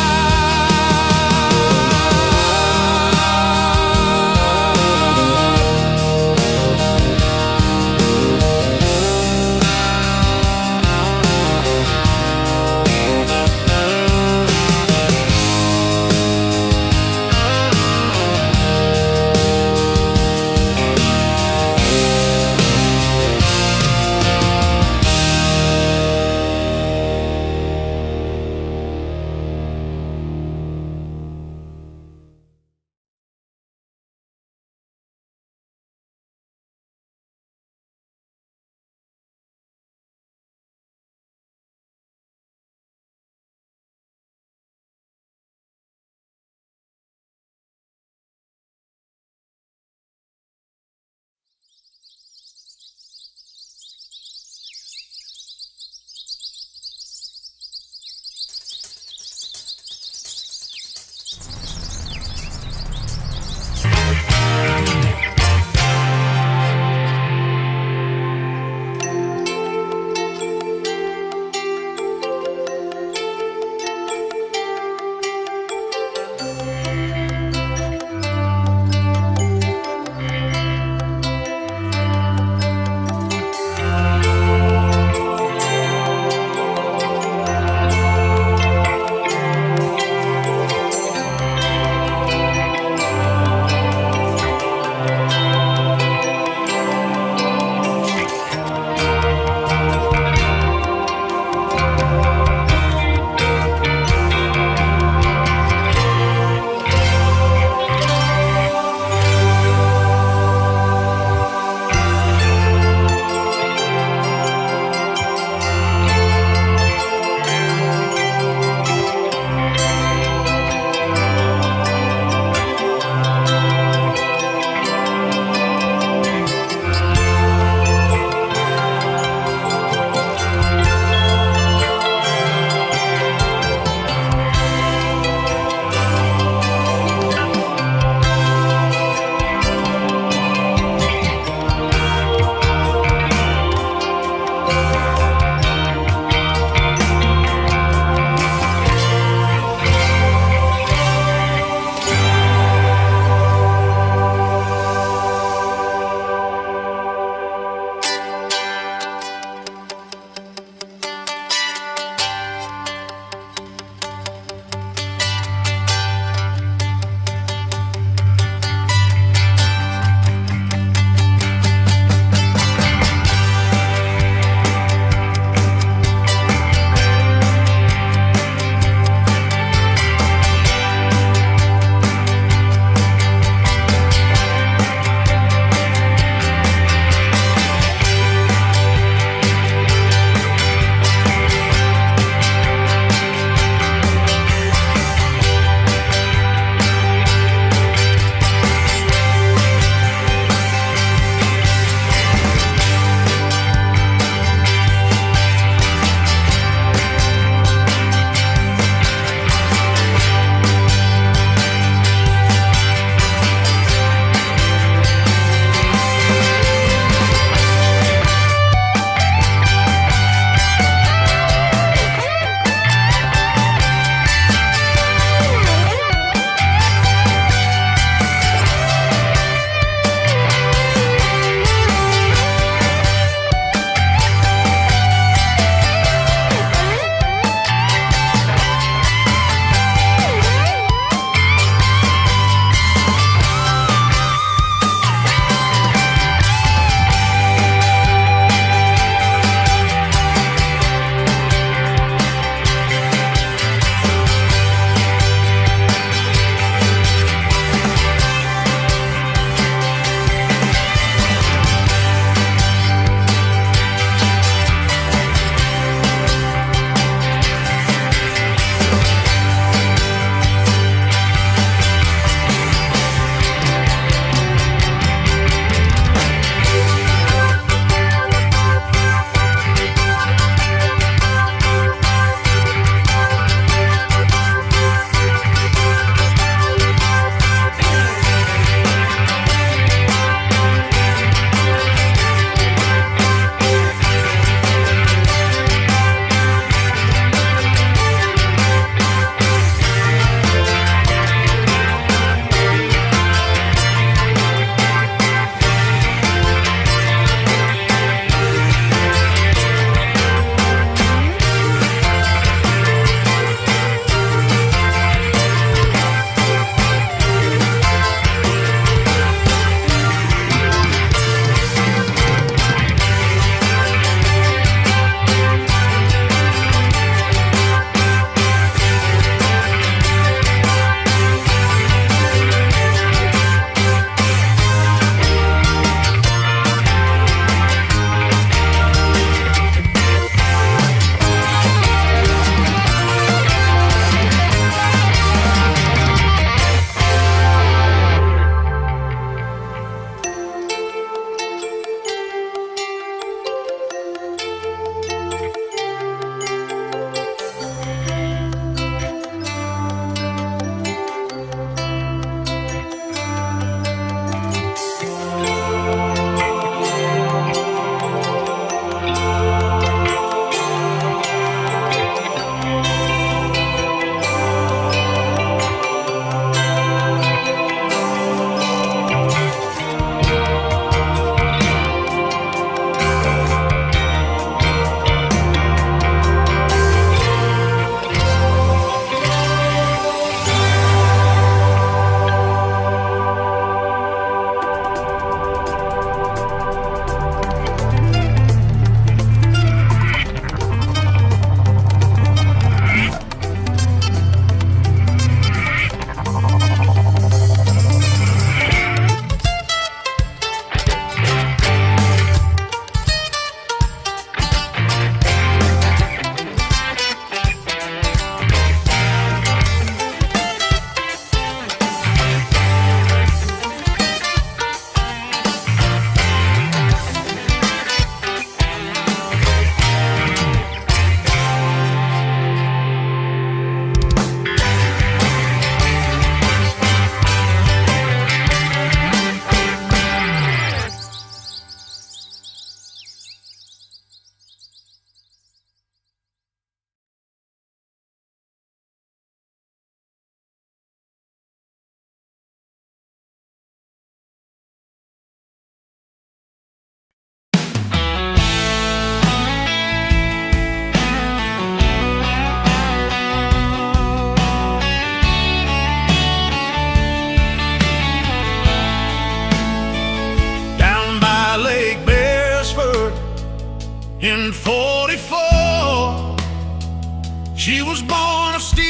She was born of steel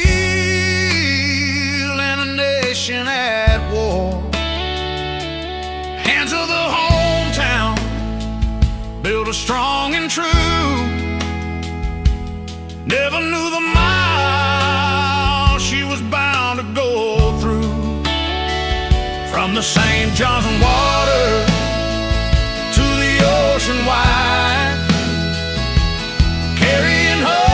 in a nation at war. Hands of the hometown, built a strong and true. Never knew the mile she was bound to go through. From the St. John's water to the ocean wide, carrying hope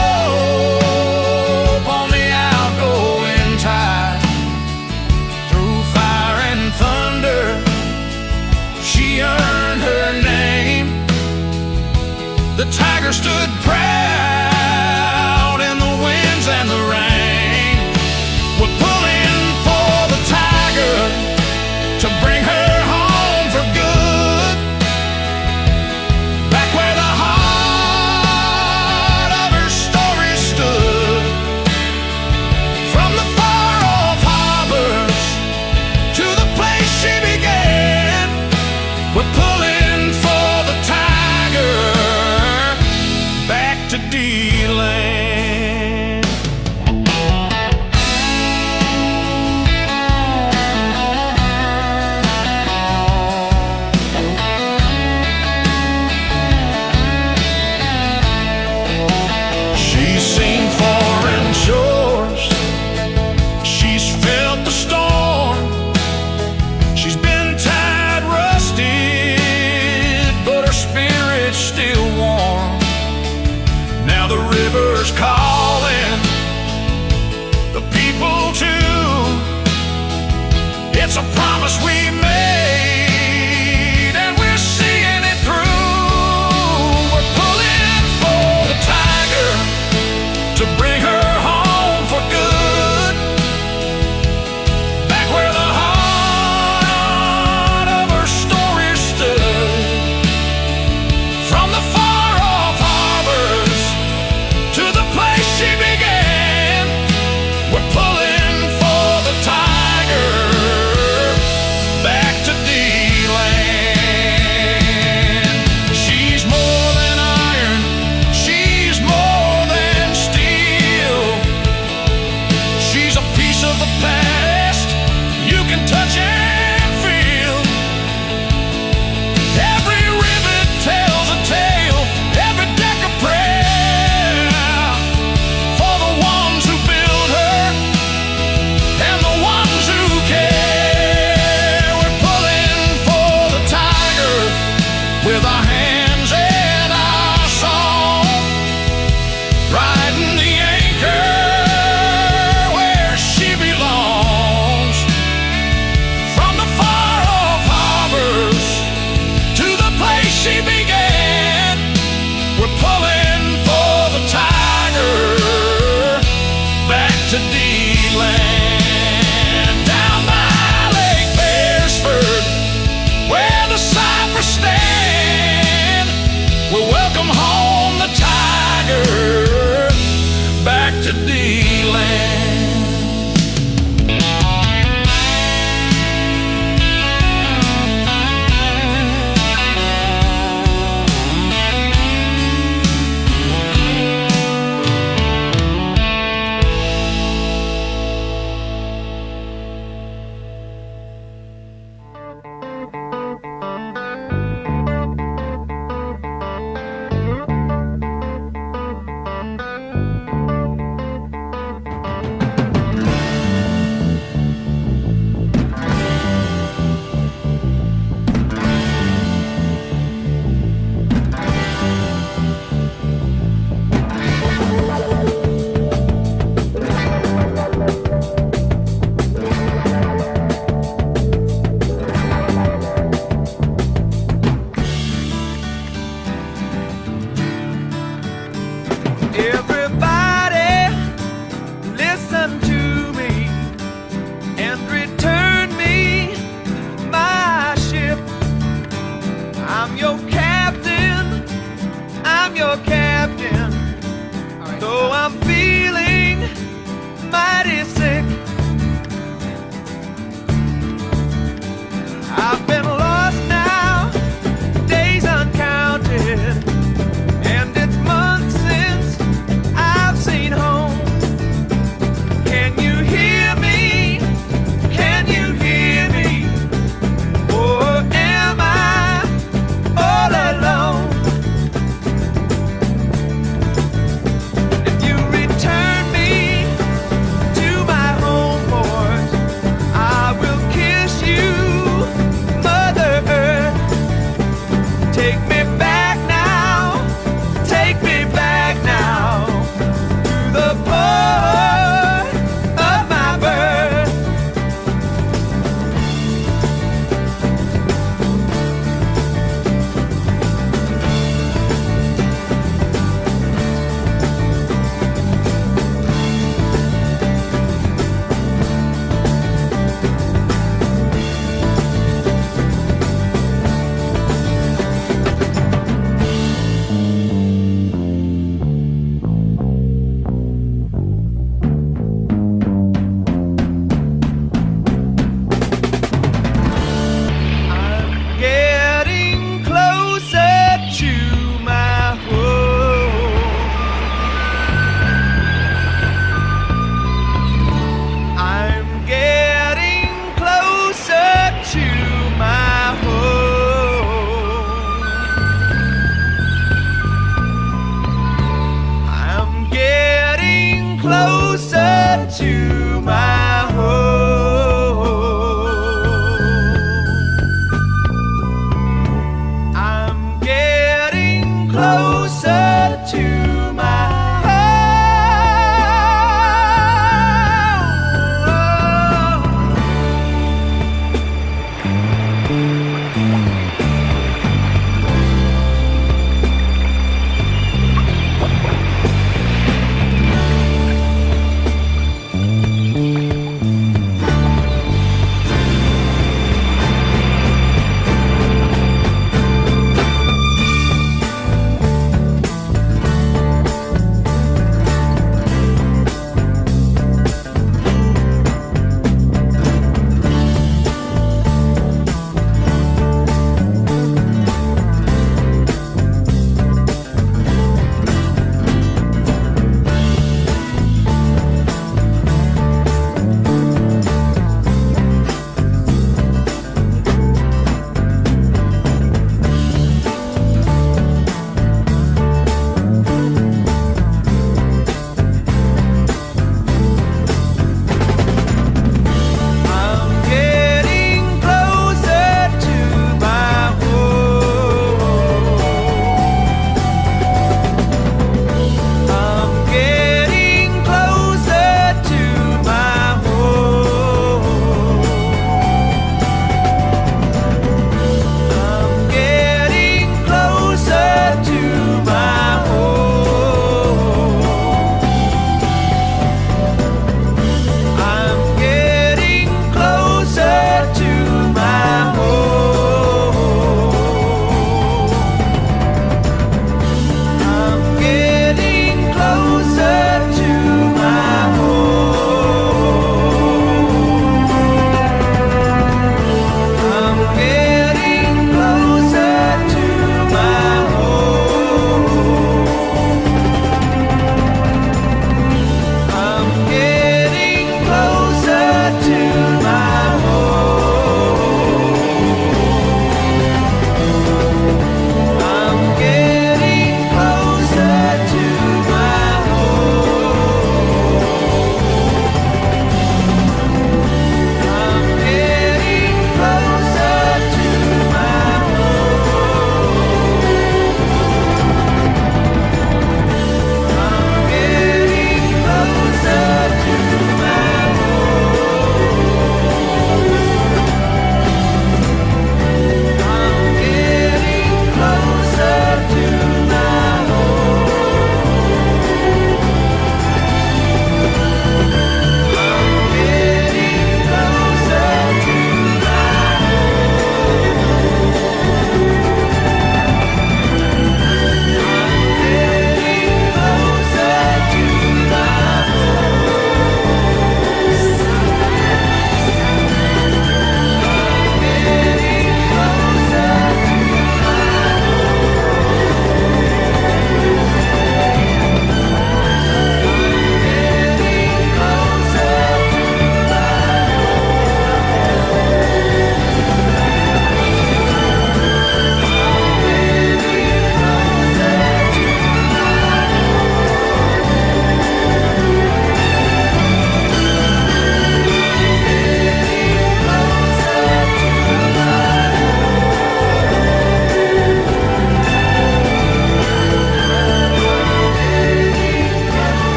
on the outgoing tide. Through fire and thunder, she earned her name. The tiger stood proud in the winds and the rain. We're pulling for the tiger to bring her home for good. to my home. I'm getting closer to my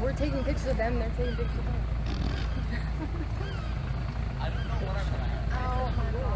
We're taking pictures of them, they're taking pictures of us. I don't know what I'm... Oh my God.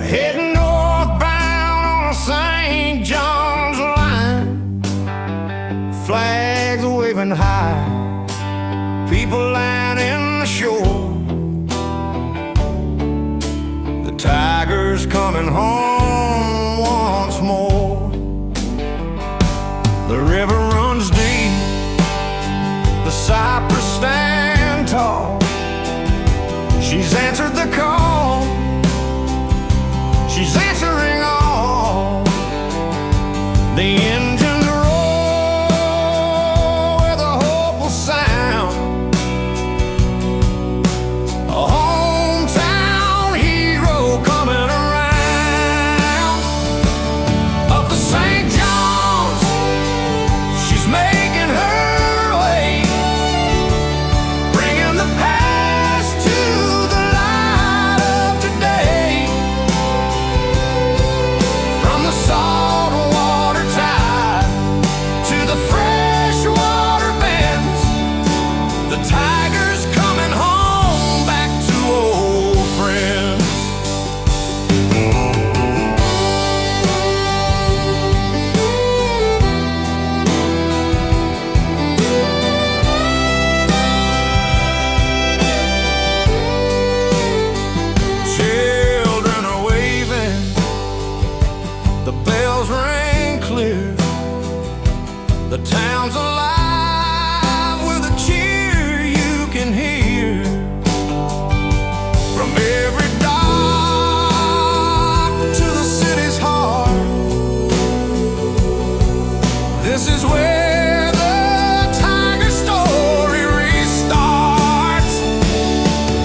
heading northbound on St. John's line. Flags waving high, people lining the shore. The tiger's coming home once more. The river runs deep, the cypress stand tall. She's answered the call, she's answering all. The engines roll with a hopeful sound. A hometown hero coming around. Up to St. John's, she's making her way, bringing the past to the light of today. From the salt water tide to the fresh water bends, the tiger's coming home back to old friends. Children are waving, the bells ring clear. The town's alive with a cheer you can hear. From every dock to the city's heart, this is where the tiger story restarts.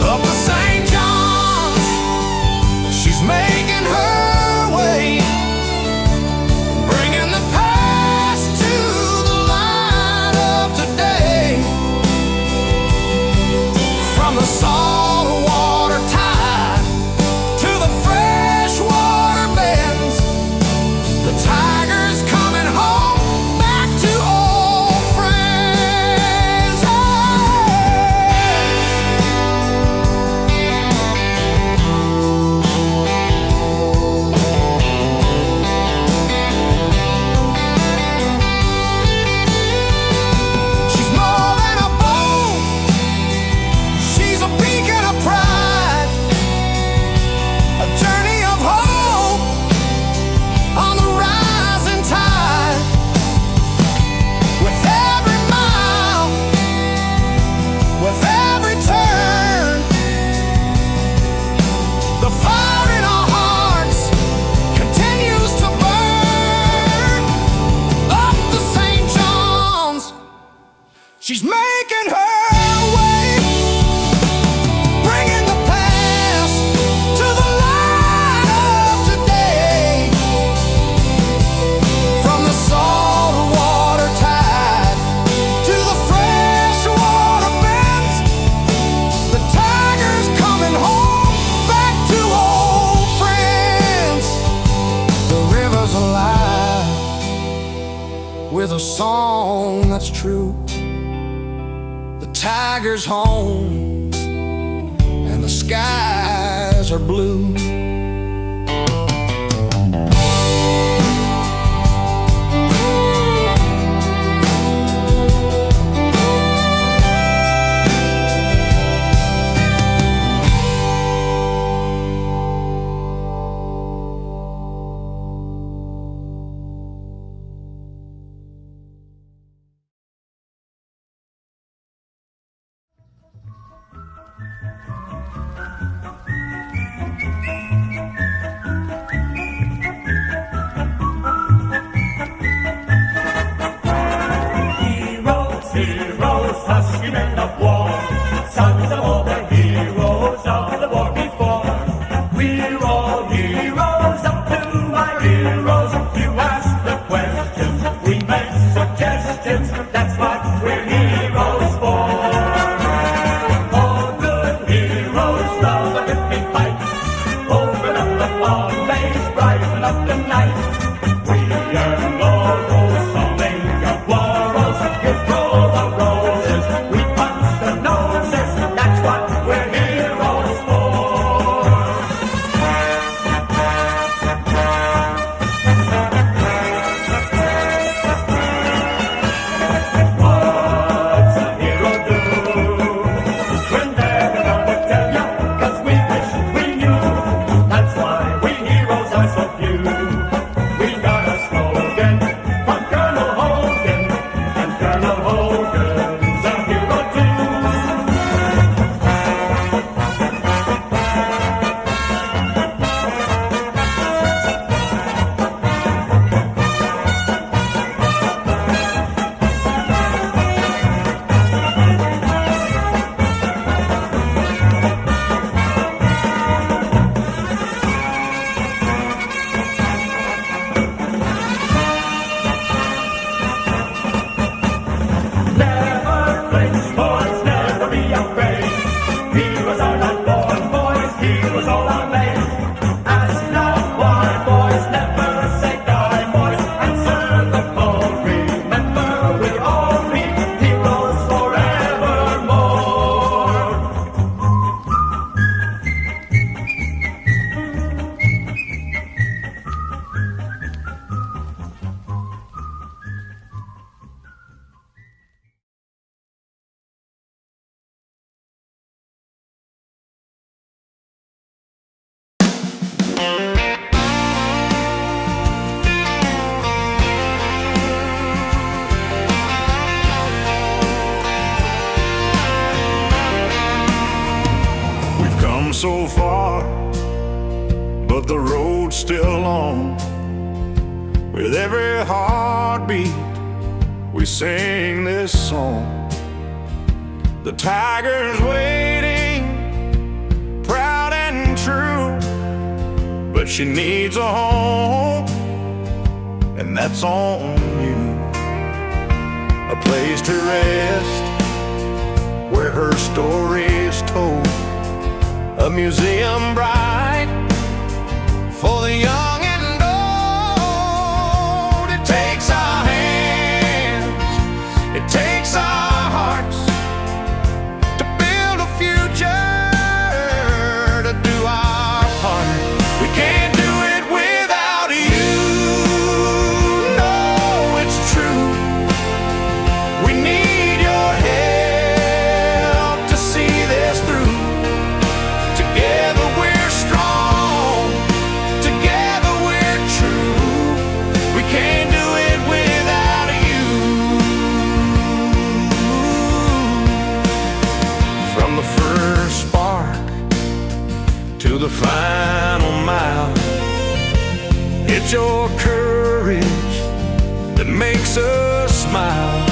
Up to St. John's, she's making her way, bringing the past to the light of today. From the salt water tide to the fresh water bends, the tiger's coming home back to old friends. She's more than a boat, she's a beacon of pride, a journey of hope on the rising tide. With every mile, with every turn, the fire in our hearts continues to burn. Up to St. John's, she's making her way, bringing the past to the light of today. From the salt water tide to the fresh water bends, the tiger's coming home back to old friends. The river's alive with a song that's true. The tiger's home and the skies are blue. Heroes, husky men of war, sons of all the heroes of the war before. We're all heroes up to my heroes. You ask the questions, we make suggestions. That's what we're heroes for. All good heroes love a good big fight. Open up the long days, brighten up the night. We earn laurels, so make up quarrels. You throw the roses, we punch the noses. That's what we're heroes for. but the road's still long. With every heartbeat, we sing this song. The tiger's waiting, proud and true, but she needs a home, and that's on you. A place to rest, where her story is told. A museum bright for the young and old. It takes our hands, it takes our hearts to build a future, to do our part. We can't do it without you. No, it's true. We need your help to see this through. Together we're strong, together we're true. We can't do it without you. From the first spark to the final mile, it's your courage that makes us smile.